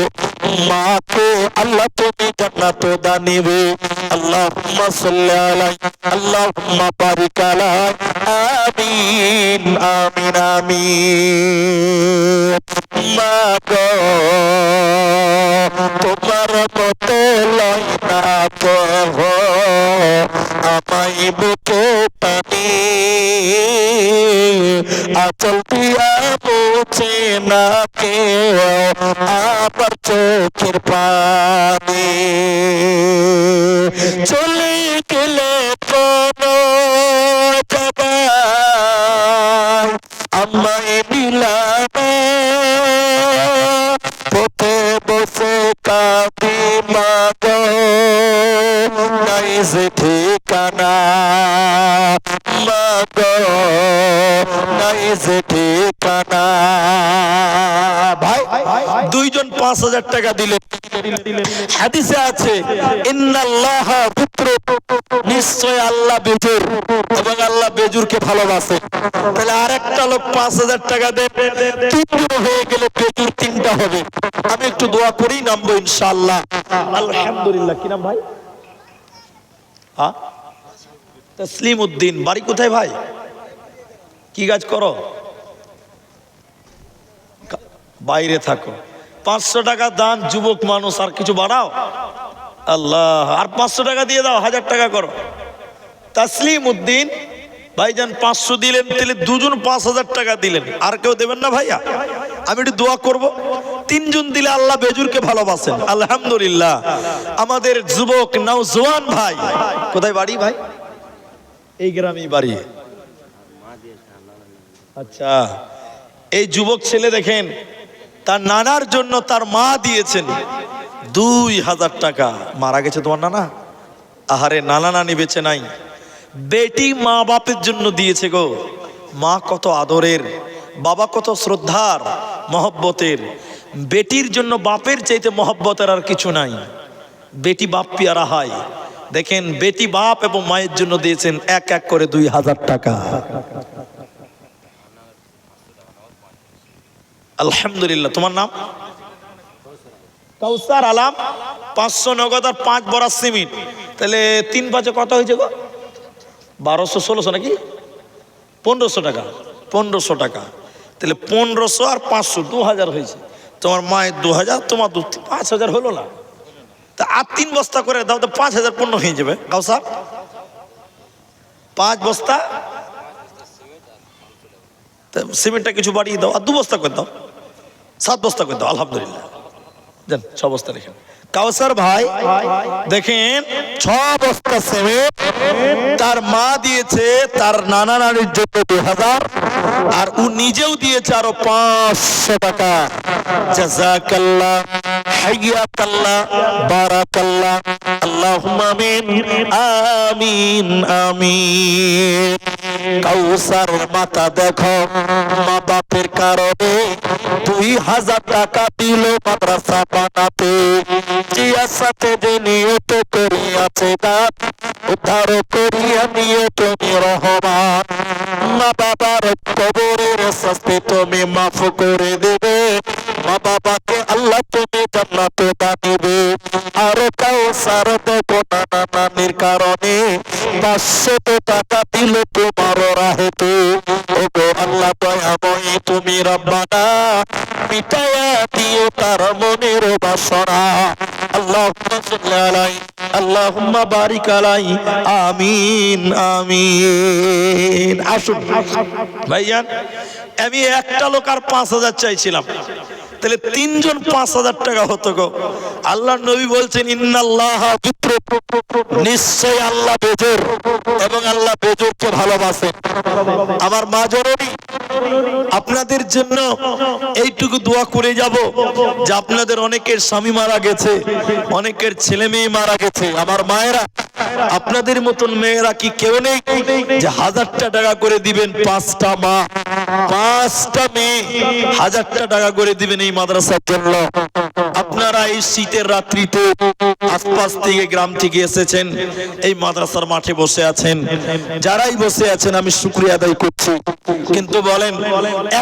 মাকে, আল্লাহ তুমি জান্নাত দানিবে। আল্লাহুম্মা সাল্লি আলাইহি আল্লাহুম্মা বারিক আলাইহি। আমিন আমিন আমিন। মাগো তোমার মতো লয় না প্রভু আমায় বুকে টানি, আচল দিয়া মুছে না কেউ আবার চোখের পানি। চলে গেলে কোনো জায়গায় আমায় মিলাবে, পথে বসে কাঁদি মাগো নাই যে ঠিকানা, মাগো নাই যে ঠিকানা। ভাই দুইজন 5000 টাকা দিলেন। হাদিসে আছে ইন্নাল্লাহ পুত্র, নিশ্চয় আল্লাহ বেজুর এবং আল্লাহ বেজুরকে ভালোবাসে। তাহলে আরেকটা লোক 5000 টাকা দেবে, 3 দিন হয়ে গেলে বেজুর 3টা হবে। আমি একটু দোয়া করেই নামবো ইনশাআল্লাহ। আলহামদুলিল্লাহ। কি নাম ভাই? তসলিম উদ্দিন। বাড়ি কোথায় ভাই? কি কাজ করো? বাইরে থাকো। 500 টাকা দান, যুবক মানুষ, আর কিছু বাড়াও। আল্লাহ, আর 500 টাকা দিয়ে দাও, 1000 টাকা করো। তসলিম উদ্দিন ভাইজান 500 দিলেন, তাহলে দুজন 5000 টাকা দিলেন। আর কেউ দেবেন না ভাইয়া? আমি একটু দোয়া করব। 3 জন দিলে আল্লাহ বেজুরকে ভালোবাসেন। আলহামদুলিল্লাহ। আমাদের যুবক নওজোয়ান ভাই, কোথায় বাড়ি ভাই? এই গ্রামেই বাড়ি। আচ্ছা, এই যুবক ছেলে দেখেন তার নানার জন্য তার মা দিয়েছেন 2000 টাকা। মারা গেছে তোমার নানা? আহারে, নানা নানি বেঁচে নাই, বেটি মা বাপের জন্য দিয়েছে গো। মা কত আদরের, বাবা কত শ্রদ্ধার মহব্বতের। বেটির জন্য বাপের চাইতে মহব্বতের আর কিছু নাই। বেটি বাপ পিয়ারা হয়। দেখেন বেটি বাপ এবং মায়ের জন্য দিয়েছেন এক এক করে 2000 টাকা। আলহামদুলিল্লাহ। তোমার নাম? কাউসার আলাম। 500 নগদ আর 5 বড়া সিমেন্ট। তাহলে 3 5 কত হয়েছে গো? 1200 1600 নাকি? 1500 টাকা। 1500 টাকা। তাহলে 1500 আর 500 2000 হয়েছে। তোমার মায়ের 2000, তোমার 5000 হলো না? তা আর 3 বস্তা করে দাও, তো 5000 পূর্ণ হয়ে যাবে। কাউসার 5 বস্তা সিমেন্টটা কিছু বাড়িয়ে দাও, আর 2 বস্তা করে দাও, 7 বস্তা করে দাও। আলহামদুলিল্লাহ। দেন 6 বস্তা রেখেন। কাউসার ভাই দেখেন 6 বস্তা সিমেন্ট তার মা দিয়েছে তার নানা নানির জন্য 2000, আর ও নিজেও দিয়েছে আরো 500 টাকা। জাযাকাল্লাহ, হাইয়াকাল্লাহ, বারাকাল্লাহ। আল্লাহুম্মা আমিন আমিন আমিন। কাউসার মাতা দেখো মা বাপের কারণে 2000 টাকা দিল মাদ্রাসা বানাতে। জিয়াসাতে যে নিয়ত করিয়াছে দান, উদ্ধার করিয়া নিয়ে তুমি রহমান। মা বাবার কবরের শাস্তি তুমি মাফ করে দেবে, মা বাবাকে আল্লাহ তুমি জান্নাত দানিবে। আর কাউসার দেবো নানা নানির কারণে 500 টাকা দিল তোমার রাহেতে। ওগো আল্লাহ দয়াময়ী তুমি রব্বানা মিটায়া দিও তার মনের বাসনা। আল্লাহুম্মা সাল্লি আলাইহি আল্লাহুম্মা বারিক আলাই, আমিন আমিন। আসুন ভাইজান, আমি একটা লোক আর 5,000 চাইছিলাম, তাহলে তিনজন 5,000 টাকা হতো গো। আল্লাহ নবী বলছেন ইন্নাল্লাহা বিত্র, নিশ্চয় আল্লাহ বেজোর এবং আল্লাহ বেজোরকে ভালোবাসেন। আমার মা জননী, আপনাদের জন্য এইটুকু দোয়া করে যাব যে আপনাদের অনেকের স্বামী মারা গেছে, অনেকের ছেলে মেয়ে মারা গেছে। আমার মায়েরা, আপনাদের মতন মেয়েরা কি কেউ নেই যে 1000টা টাকা করে দিবেন? 5টা মা, 5টা মেয়ে 1000টা টাকা করে দিবেন এই মাদ্রাসার জন্য। আপনারা এই শীতের রাত্রিতে আশপাশ থেকে, গ্রাম থেকে এসেছেন, এই মাদ্রাসার মাঠে বসে আছেন। যারাই বসে আছেন আমি শুকরিয়া আদায় করছি, কিন্তু বলেন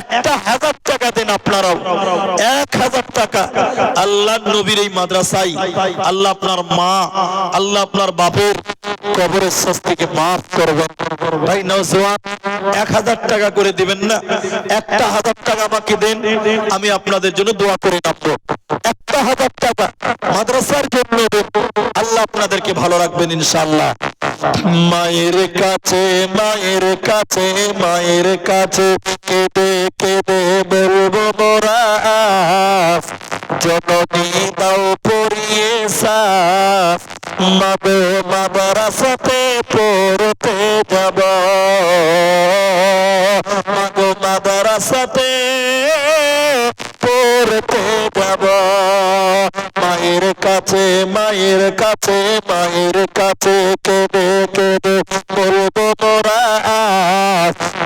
একটা 1000 টাকা দেন আপনারাও, 1000 টাকা আল্লাহ নবীর এই মাদ্রাসায় আল্লাহ আপনার মা, আল্লাহ আপনার বাপের কবরের শাস্তিকে মাফ করবেন। ভাই নওজোয়ান, 1000 টাকা করে দিবেন না, একটা 1000 টাকা আমাকে দেন, আমি আপনাদের জন্য দোয়া করে রাখবো। একটা 1000 টাকা মাদ্রাসার জন্য দেন, আল্লাহ আপনাদেরকে ভালো রাখবেন ইনশাআল্লাহ। মায়ের কাছে, মায়ের কাছে, মায়ের কাছে কেঁদে কেঁদে বলবো মোরা, জননী দাও পরিয়ে সাফ, মাগো মাদ্রাসাতে পড়তে যাব, মাগো মাদ্রাসাতে পড়তে যাব। মায়ের কাছে, মায়ের কাছে, মায়ের কাছে কেঁদে কেঁদে বলবো মোরা,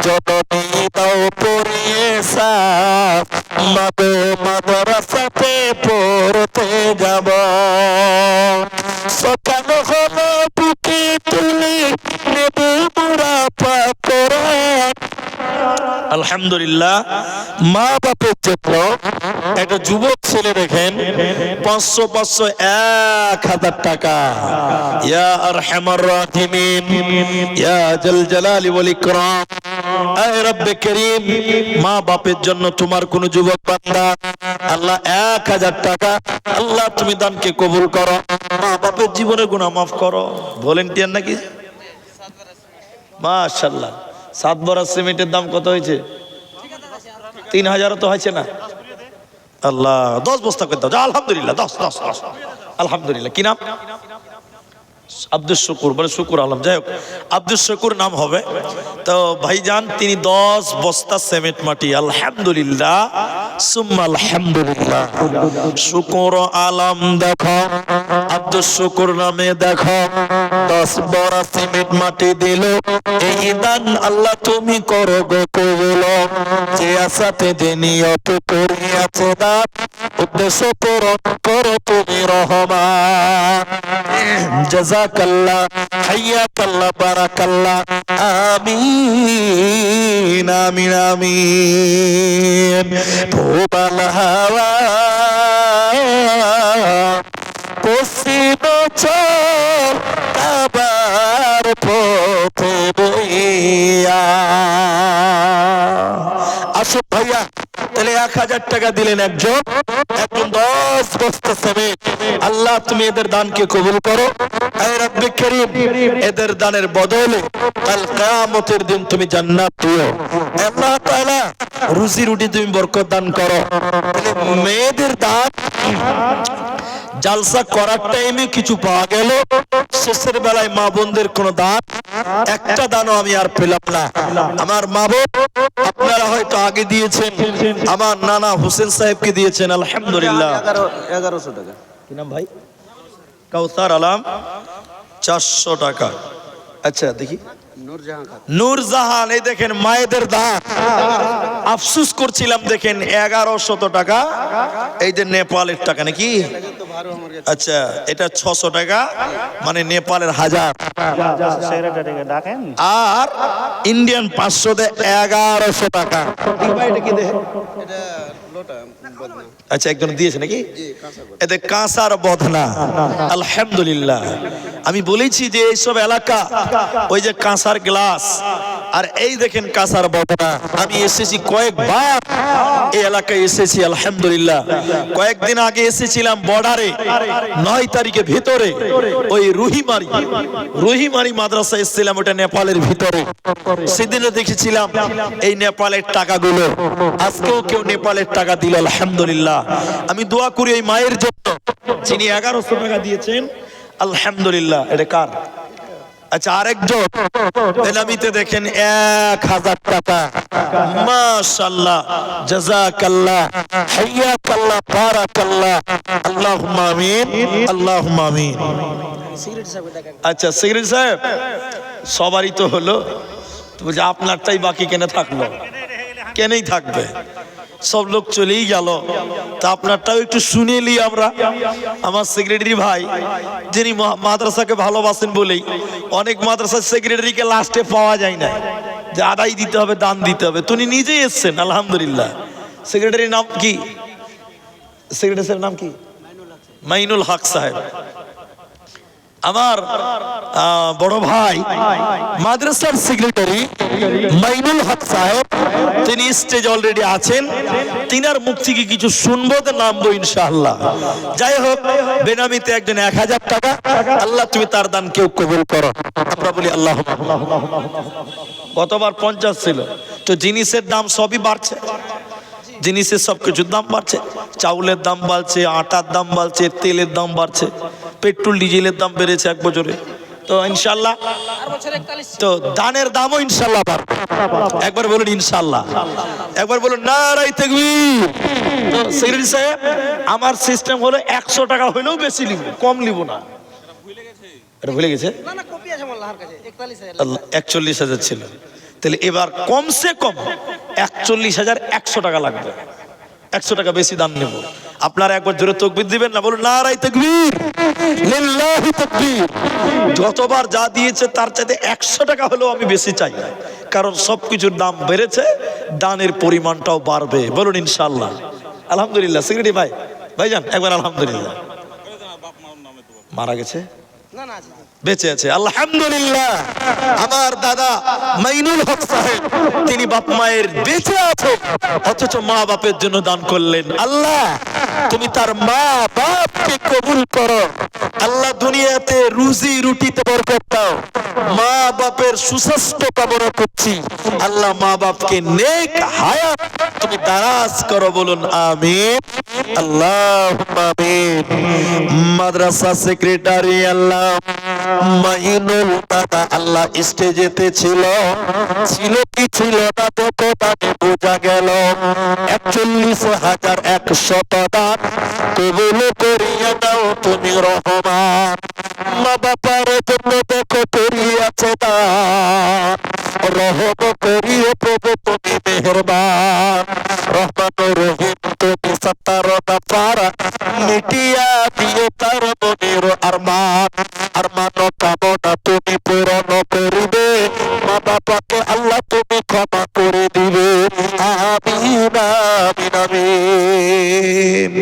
জননী দাও পরিয়ে সাফ, মাগো মাদ্রাসাতে পড়তে যাব। সকাল হলো বুকে তুলে নেব মোরা পাকরান। আলহামদুলিল্লাহ, মা বাপের জন্য একটা যুবক ছেলে দেখেন 500 500 1000 টাকা। ইয়া আরহামার রাহিমিন, ইয়া জাল জালালি ওয়াল ইকরাম, আয় রব্বে করিম, মা বাপের জন্য তোমার কোন যুবক বান্দা আল্লাহ 1000 টাকা, আল্লাহ তুমি দানকে কবুল করো, মা বাপের জীবনের গুনাহ মাফ করো। ভলেন্টিয়ার নাকি? মাশাআল্লাহ। 7 বড়া সিমেন্টের দাম কত হয়েছে? 3000 তো হয়েছে না? আল্লাহ 10 বস্তা করে দাও। আলহামদুলিল্লাহ, 10 আলহামদুলিল্লাহ। কি নাম? আব্দুল শুকুর, বলে শুকুর আলম, যাই হোক আব্দুল শুকুর নাম হবে। তো ভাইজান তিনি 10 বস্তা সিমেন্ট মাটি, আলহামদুলিল্লাহ সুম্মা আলহামদুলিল্লাহ। শুকুর আলম দেখো, আব্দুল শুকুর নামে দেখো 10 বড়া সিমেন্ট মাটি দিল। এই দান আল্লাহ তুমি করো গো কবুল, যে আশাতে যে নিয়ত করিয়াছে দান, উদ্দেশ্য পূরণ করো তুমি রহমান। জাযাকাল্লাহ, হাইয়াকাল্লাহ, বারাকাল্লাহ, আমিন আমিন আমিন। প্রবাল হাওয়া পশ্চিম চল আবার পথে বইয়া। আসুন ভাইয়া, তাহলে 1000 টাকা দিলেন একজন, একজন 10 বস্তা সিমেন্ট। আল্লাহ তুমি এদের দানকে কবুল করো, আয় রব্বে করিম, এদের দানের বদলে কাল কিয়ামতের দিন তুমি জান্নাত দিও। আল্লাহ তাআলা রুজি রুটি তুমি বরকত দান করো। তাহলে মেয়েদের দান জালসা করার টাইমে কিছু পাওয়া গেল, শেষের বেলায় মা বোনদের কোনো দান, একটা দানও আমি আর পেলাম না। আমার মা বোন আপনারা হয়তো আগে দিয়েছেন, আমার নানা হোসেন সাহেবকে দিয়েছেন, আলহামদুলিল্লাহ। 1100 টাকা। কি নাম ভাই? কাউসার আলম, 400 টাকা। আচ্ছা দেখি, নূরজাহান, এই দেখেন মায়েদের দান। আফসোস করছিলাম, দেখেন 1100 টাকা, এই যে নেপালের টাকা নাকি? আচ্ছা, এটা 600 টাকা, মানে নেপালের 1000, আর ইন্ডিয়ান 500 দে 1100 টাকা। আচ্ছা একজন দিয়েছে নাকি? এতে কাঁসার বদনা, আলহামদুলিল্লাহ। আমি বলেছি যে এইসব এলাকা ওই যে কাঁসার গ্লাস, আর এই দেখেন কাঁসার বদনা। আমি এসেছি কয়েকবার এই এলাকায় এসেছি, আলহামদুলিল্লাহ। কয়েকদিন আগে এসেছিলাম বর্ডারে, 9 তারিখে ভিতরে ওই রুহিমারি মাদ্রাসা এসেছিলাম, ওটা নেপালের ভিতরে। সেদিনও দেখেছিলাম এই নেপালের টাকাগুলো। আজকেও কেউ নেপালের টাকা দিল, আলহামদুলিল্লাহ। আমি দোয়া করি ওই মায়ের জন্য যিনি 1100 টাকা দিয়েছেন, আলহামদুলিল্লাহ। এটা কার? আচ্ছা আরেকজন বেনামিতে দেখেন 1000 টাকা, মাশাআল্লাহ, জাযাকাল্লাহ, হাইয়াকাল্লাহ, বারাকাল্লাহ, আল্লাহুম্মা আমিন, আল্লাহুম্মা আমিন। আচ্ছা সিগারেট সাহেব, সবারই তো হলো, তো বলছে আপনারটাই বাকি কেন থাকলো? কেনই থাকবে, সব লোক চলেই গেল, তা আপনারটাও একটু শুনে নি আমরা। আমার সেক্রেটারি ভাই যিনি মাদ্রাসাকে ভালোবাসেন বলেই অনেক মাদ্রাসার সেক্রেটারিকে লাস্টে পাওয়া যায় না, যে আদায় দিতে হবে, দান দিতে হবে। তিনি নিজেই এসছেন, আলহামদুলিল্লাহ। সেক্রেটারির নাম কি? সেক্রেটারি সাহেবের নাম কি? মাইনুল হক সাহেব। আমার বড় ভাই মাদ্রাসার সেক্রেটারি মাইনুল হক সাহেব, তিনি স্টেজ অলরেডি আছেন। তিনার মুখ থেকে কিছু শুনবো, তো নামবো ইনশাআল্লাহ। যাই হোক, বেনামিতে একজন 1000 টাকা, আল্লাহ তুমি তার দান কেউ কবুল করো। আমরা বলি আল্লাহ। গতবার 50 ছিল, তো জিনিসের দাম সবই বাড়ছে, জিনিসের সবকিছুর দাম বাড়ছে। চাউলের দাম বাড়ছে, আটার দাম বাড়ছে, তেলের দাম বাড়ছে, পেট্রোল ডিজেলের দাম বেড়েছে এক বছরে। তো ইনশাল্লাহ, তো দানের দামও ইনশাল্লাহ বাড়বে। একবার বলুন ইনশাল্লাহ, একবার বলুন নারায়ে তাকবীর। তো সেক্রেটারি সাহেব, আমার সিস্টেম হলো 100 টাকা হইলেও বেশি নিব, কম নিব না। এটা ভুলে গেছে, 41,000 ছিল, তাহলে এবার কমসে কম 41,100 টাকা লাগবে। 100 টাকা বেশি দাম নেব। আপনারা একবার জোরে তাকবীর দিবেন না? বলুন নারায়ে তাকবীর, লিল্লাহি তাকবীর। যতবার যা দিয়েছে তার চাইতে 100 টাকা হলেও আমি বেশি চাই, কারণ সবকিছুর দাম বেড়েছে, দানের পরিমাণটাও বাড়বে। বলুন ইনশাআল্লাহ, আলহামদুলিল্লাহ। সেক্রেটারি ভাই, ভাইজান একবার আলহামদুলিল্লাহ। মারা গেছে? বেঁচে আছে, আলহামদুলিল্লাহ। আমার দাদা মাইনুল হক সাহেব, তিনি বাপ মায়ের বেঁচে আছে, অথচ মা বাপের জন্য দান করলেন। আল্লাহ তুমি তার মা বাপকে কবুল করো। আল্লাহ দুনিয়াতে রুজি রুটিতে বরকত দাও। মা বাপের সুস্বাস্থ্য কামনা করছি। আল্লাহ মা বাপকে নেক হায়াত তুমি দারাজ করো। বলুন আমিন, আল্লাহুম্মা আমিন। মাদ্রাসা সেক্রেটারি আল্লাহ মাইনুল দাদা, আল্লাহ স্টেজেতে ছিল কি ছিল না, তো তাকে বোঝা গেল 41,100 দান কবুল করিয়া দাও তুমি রহমান। মা বাবার জন্য দেখো করিয়াছে দান, রহম করিও প্রভু তুমি মেহেরবান। রহমান রহিম তুমি সত্তার গাফার, মিটিয়া দিও তার মনের আরমান। আরমান কামনা তুমি পূরণ করিবে, মা বাবাকে আল্লাহ তুমি ক্ষমা করে দিবে। আমিন আমিন আমিন।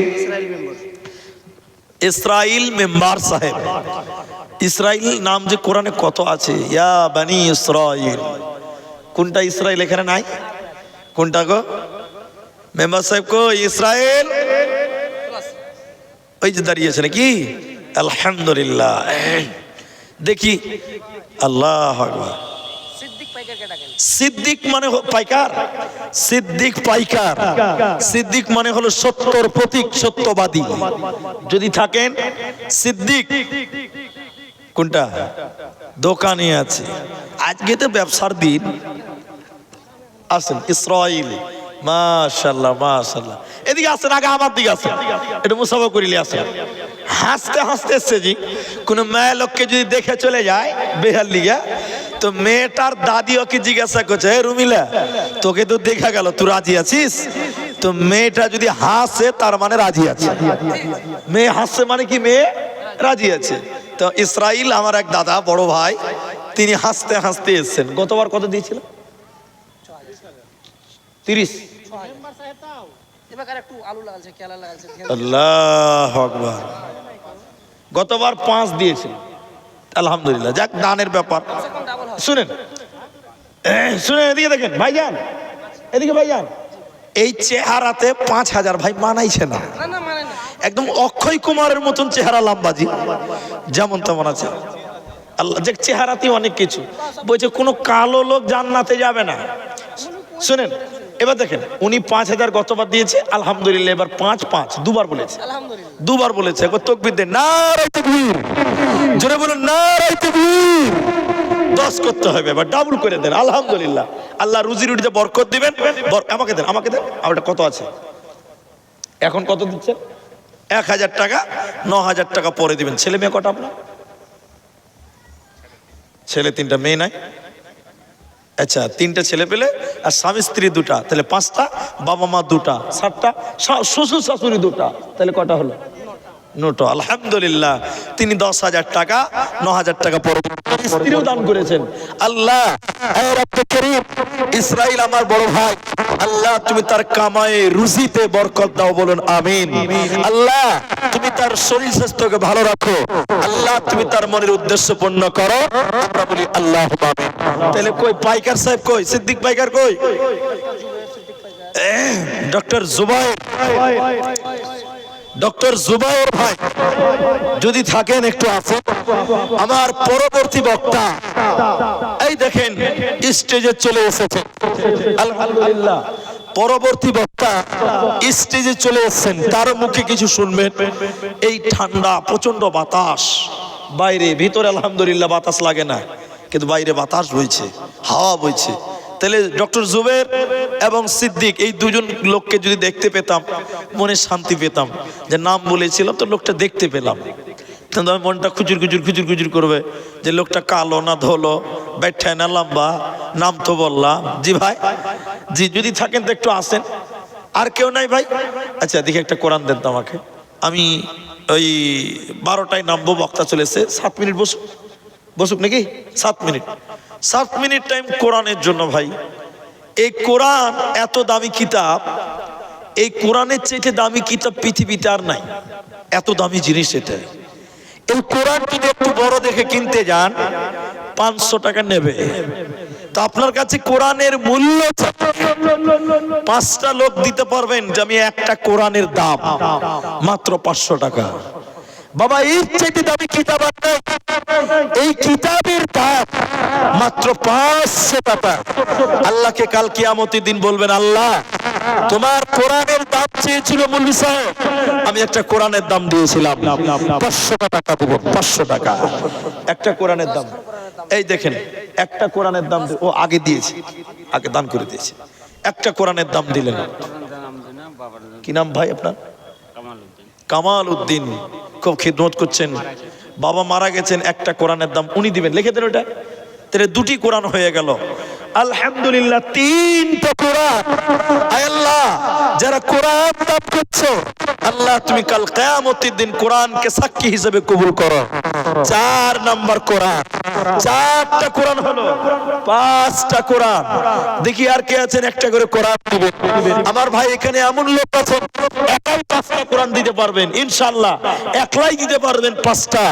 ইসরাইল মেম্বার সাহেব, ইসরাইল নাম যে কোরআনে কত আছে, ইয়া বানি ইসরাইল। কোনটা ইসরাইল এখানে নাই? কোনটা গো মেম্বার সাহেব? কো ইসরাইল ওই যে দাঁড়িয়েছে নাকি? আলহামদুলিল্লাহ। দেখি আল্লাহ আকবার। সিদ্দিক মানে পাইকার, সিদ্দিক পাইকার। সিদ্দিক মানে হলো সত্যর প্রতীক, সত্যবাদী। যদি থাকেন সিদ্দিক, কোনটা দোকানে আছে, আজকে তো ব্যবসার দিন। আসেন ইসরাইল, মাশাআল্লাহ মাশাআল্লাহ। এদিকে আসেন, আগে আমার দিকে আসেন, একটু মুসাফা করিলে আসেন। হাসতে হাসতে এসছে জি। কোন মেয়ে লোককে যদি দেখে চলে যায় বেহাল লিগা, তো মেয়েটার দাদি ওকে জিজ্ঞাসা করছে, হে রুমিলা, তোকে তো দেখা গেল, তুই রাজি আছিস? তো মেয়েটা যদি হাসে তার মানে রাজি আছে। মেয়ে হাসছে মানে কি মেয়ে রাজি আছে। তো ইসরাইল আমার এক দাদা বড় ভাই, তিনি হাসতে হাসতে এসছেন। গতবার কত দিয়েছিল? 30। এবার একটু আলু লাগালছে কেলা লাগালছে আল্লাহু আকবার। গতবার 5 দিয়েছিল, আলহামদুলিল্লাহ, যাক দানের ব্যাপার। ডাবল হয় শুনেন শুনেন, এদিকে দেখেন ভাইজান, এদিকে ভাইজান, এই চেহারাতে 5,000 ভাই মানাইছে না, না না মানে না একদম অক্ষয় কুমারের মতন চেহারা, লাম্বাজি যেমন তেমন আছে। আল্লাহ যে চেহারাতে অনেক কিছু বলছে, কোনো কালো লোক জান্নাতে যাবে না। শুনেন এবার দেখেন, উনি 5,000 গতবার দিয়েছে, আলহামদুলিল্লাহ, এবার 5 দুবার বলেছে, আলহামদুলিল্লাহ দুবার বলেছে। একবার তাকবীর দেন, নারে তাকবীর, জোরে বলুন নারে তাকবীর। 10 করতে হবে, এবার ডাবল করে দেন, আলহামদুলিল্লাহ। আল্লাহ রুজি রুটিতে বরকত দিবেন। আমাকে দেন, আমাকে দেন, আমার কত আছে এখন, কত দিচ্ছেন? 1,000 টাকা, 9,000 টাকা পরে দিবেন। ছেলে মেয়ে কটা আপনার? ছেলে 3টা, মেয়ে নাই? আচ্ছা, 3টে ছেলে পেলে আর স্বামী স্ত্রী 2টা, তাহলে 5টা, বাবা মা 2টা, 7টা, শ্বশুর শাশুড়ি 2টা, তাহলে কটা হলো? 9টা। আলহামদুলিল্লাহ, তিনি 10,000 টাকা, 9,000 টাকা পরে স্ত্রীও দান করেছেন। আল্লাহ ইসরাইল আমার বড় ভাই, আল্লাহ তুমি তার কামায়ে রুজিতে বরকত দাও, বলুন আমিন। আল্লাহ তুমি তার শরীর স্বাস্থ্যকে ভালো রাখো, আল্লাহ তুমি তার মনের উদ্দেশ্য পূর্ণ করো, আমরা বলি আল্লাহ আমিন। তাহলে কই পাইকার সাহেব, কই সিদ্দিক পাইকার, কই ডক্টর জুবায়ের, ডক্টর জুবায়ের ভাই যদি থাকেন একটু আসেন। আমার পরবর্তী বক্তা এই দেখেন স্টেজে চলে এসেছে, আলহামদুলিল্লাহ, পরবর্তী বক্তা স্টেজে চলে এসেছেন, তার মুখে কিছু শুনবেন। এই ঠান্ডা প্রচন্ড বাতাস, বাইরে, ভিতরে আলহামদুলিল্লাহ বাতাস লাগে না, কিন্তু বাইরে বাতাস বইছে, হাওয়া বইছে। তাহলে ডক্টর জুবের এবং সিদ্দিক, এই দুজন লোককে যদি দেখতে পেতাম মনে শান্তি পেতাম, যে নাম বলেছিলাম তো লোকটা দেখতে পেলাম, কিন্তু আমি মনটা খুচুর খুচুর খুচুর খুচুর করবে যে লোকটা কালো না ধোলো, ব্যাঠায় না লম্বা, নাম তো বললাম। জি ভাই, জি যদি থাকেন তো একটু আসেন। আর কেউ নাই ভাই? আচ্ছা দেখি একটা কোরআন দেন তো আমাকে। আমি ওই 12টায় নামবো, বক্তা চলেছে, 7 মিনিট বসুক, বসুক নাকি? 7 মিনিট টাইম কোরআনের জন্য ভাই। এই কোরআন এত দামি কিতাব, এই কোরআনের চাইতে দামি কিতাব পৃথিবীতে আর নাই, এত দামি জিনিস এটা। এই কোরআন যদি একটু বড় দেখে কিনতে যান 500 টাকা নেবে, তো আপনার কাছে কোরআনের মূল্য 5টা লোক দিতে পারবেন যে আমি একটা কোরআনের দাম মাত্র 500 টাকা। বাবা এর চাইতে দামি কিতাব আর নাই, এই কিতাবের দাম মাত্র 500 টাকা। আল্লাহকে কাল কিয়ামতের দিন বলবেন, আল্লাহ তোমার কোরআনের দাম চেয়েছিল মৌলভী সাহেব, আমি একটা কোরআনের দাম দিয়েছিলাম, 500 টাকা দেব, 500 টাকা একটা কোরআনের দাম। এই দেখেন একটা কোরআনের দাম ও আগে দিয়েছি, আগে দান করে দিয়েছি, একটা কোরআনের দাম দিলেন। কি নাম ভাই আপনার? কামাল উদ্দিন, খুব খিদমত করছেন, বাবা মারা গেছেন, একটা কোরআনের দাম উনি দিবেন, লিখে দেন ওটা। তাহলে 2টি কোরআন হয়ে গেল, আলহামদুলিল্লাহ, 3টা কোরআন। আল্লাহ যারা কোরআন দান করছো, আল্লাহ তুমি কাল কিয়ামতের দিন কোরআনকে সাক্ষী হিসেবে কবুল করো। 4 নাম্বার কোরআন, 4টা কোরআন হলো, 5টা কোরআন। দেখি আর কে আছেন একটা করে কোরআন দিবেন। আমার ভাই এখানে এমন লোক আছেন একাই 5টা কোরআন দিতে পারবেন, ইনশাআল্লাহ একলাই দিতে পারবেন 5টা,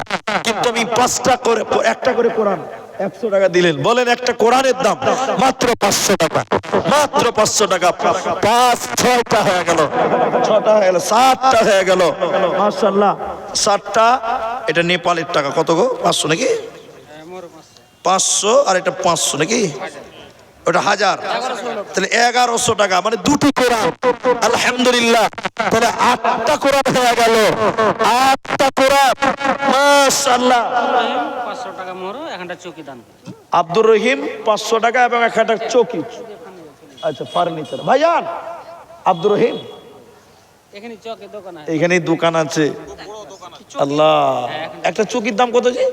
কিন্তু আমি 5টা করে, একটা করে কোরআন 100 টাকা দিলেন, বলেন একটা কোরআনের দাম মাত্র 500 টাকা, মাত্র 500 টাকা। 5 6টা হয়ে গেল, 6টা হয়ে গেল, 7টা হয়ে গেল, মাশাআল্লাহ 7টা। এটা নেপালের টাকা কত গো? 500 নাকি? 500 আর এটা 500 নাকি? ওটা 1000, তাহলে 1100 টাকা, মানে 2টি কোরআন, আলহামদুলিল্লাহ। তাহলে 8টা কোরআন হয়ে গেল, 8টা কোরআন, মাশাআল্লাহ। 500 টাকা মোর একটা চৌকি দান। আব্দুর রহিম 500 টাকা এবং একটা চৌকি, আচ্ছা ফার্নিচার। ভাইজান আব্দুর রহিম এখানে চৌকি দোকান আছে, এখানে দোকান আছে, আল্লাহ একটা চৌকির দাম কত জি?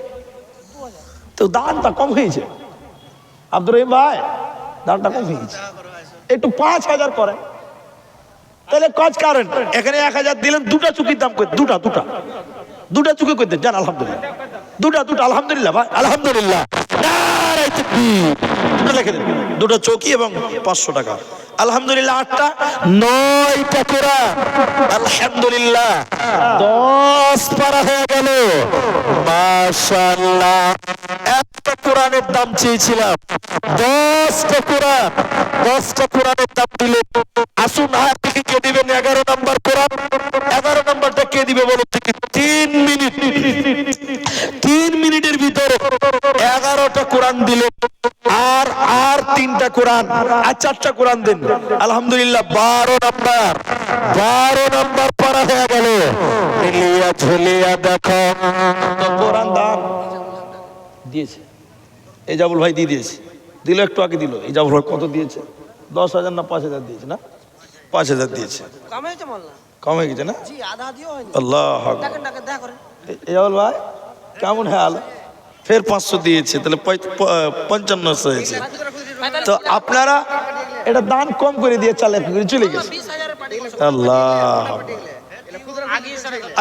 তো দামটা কম হয়েছে আব্দুর রহিম ভাই, দামটা কম হয়েছে, একটু 5000 করে। তাহলে কাজ করেন, এখানে 1000 দিলেন, 2টা চৌকির দাম করে, দুটা চুকি করে দেন, আলহামদুলিল্লাহ, দুটা আলহামদুলিল্লাহ ভাই, আলহামদুলিল্লাহ, লিখে দেন 2টা চৌকি এবং 500 টাকা। আলহামদুলিল্লাহ 8টা, 9টা কোরআন, আলহামদুলিল্লাহ 10 পারা হয়ে গেল, মাশাআল্লাহ। একটা কোরআনের দাম চেয়েছিলাম 10টা কোরআন, 10টা কোরআনের দাম দিলে আসুন হাত থেকে কে দিবেন 11 নম্বর কোরআন? 11 নম্বরটা কে দিবে বলুন থেকে? 3 মিনিট, 3 মিনিটের ভিতরে 11টা কোরআন দিলে আর 3টা কোরআন আর 4টা কোরআন দেন। আলহামদুলিল্লাহ 12 নম্বর, 12 নম্বর পারা হয়ে গেল। মিলিয়া ঝুলিয়া দেখো তো কোরআন দান দিয়েছে, এই জাবুল ভাই দিয়ে দিয়েছে, দিল একটু আগে দিল। এই জাবুল ভাই কত দিয়েছে? 10,000 না 5,000 দিয়েছে? না 5,000 দিয়েছে। কমে হয়েছে মোল্লা? কম হয়ে গেছে না? জি, আধা দিও হয়নি। আল্লাহ দেখেন দেখেন দেখা করেন। এই জাবুল ভাই কেমন হাল? ফের 500 দিয়েছে, তাহলে 55 হয়েছে। তো আপনারা এটা দান কম করে দিয়ে চালে চলে গেছে। 20,000 পার্টি আল্লাহ।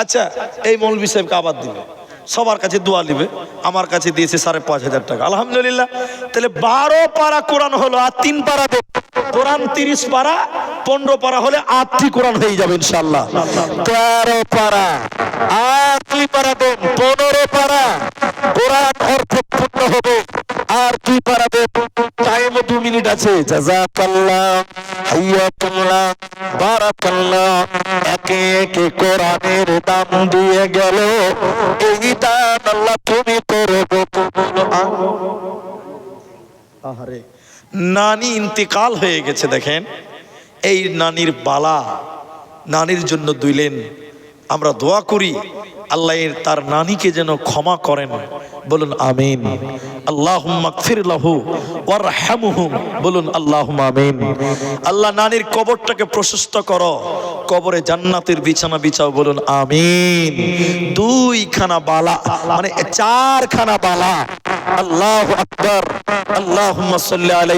আচ্ছা, এই মৌলভী সাহেবকে আবার দিবে, সবার কাছে দোয়া নিবে, আমার কাছে দিয়েছে 5,500 টাকা। আলহামদুলিল্লাহ। তাহলে 12 পারা কোরআন হলো, আর 3 পারা কোরআন 30 পারা, 15 পারা হলে 8টি কোরআন হয়ে যাবে ইনশাআল্লাহ। 13 পারা আর 2 পারা দেন, 15 পারা কোরআন অর্থপূর্ণ হবে। আর 2 পারা দেন, টাইম 2 মিনিট আছে। জাযাকাল্লাহ, হাইয়াকুল্লাহ, বারাকাল্লাহ। একে একে কোরআনের দাম দিয়ে গেল, এই দান আল্লাহ তুমি করবে। আহারে, নানি ইন্তেকাল হয়ে গেছে, দেখেন এই নানির বালা, নানির জন্য দুইলেন। আমরা দোয়া করি আল্লাহ তার নানিকে যেন ক্ষমা করেন, বলুন আমিন। আল্লাহুম্মা গফির লাহু ওয়ারহামহু, বলুন আল্লাহুম্মা আমিন। আল্লাহ নানির কবরটাকে প্রশস্ত করো, কবরে জান্নাতের বিছানা বিছাও, বলুন আমিন। 2খানা বালা মানে 4খানা বালা। আল্লাহু আকবার। আল্লাহুম্মা সাল্লি আলাইহি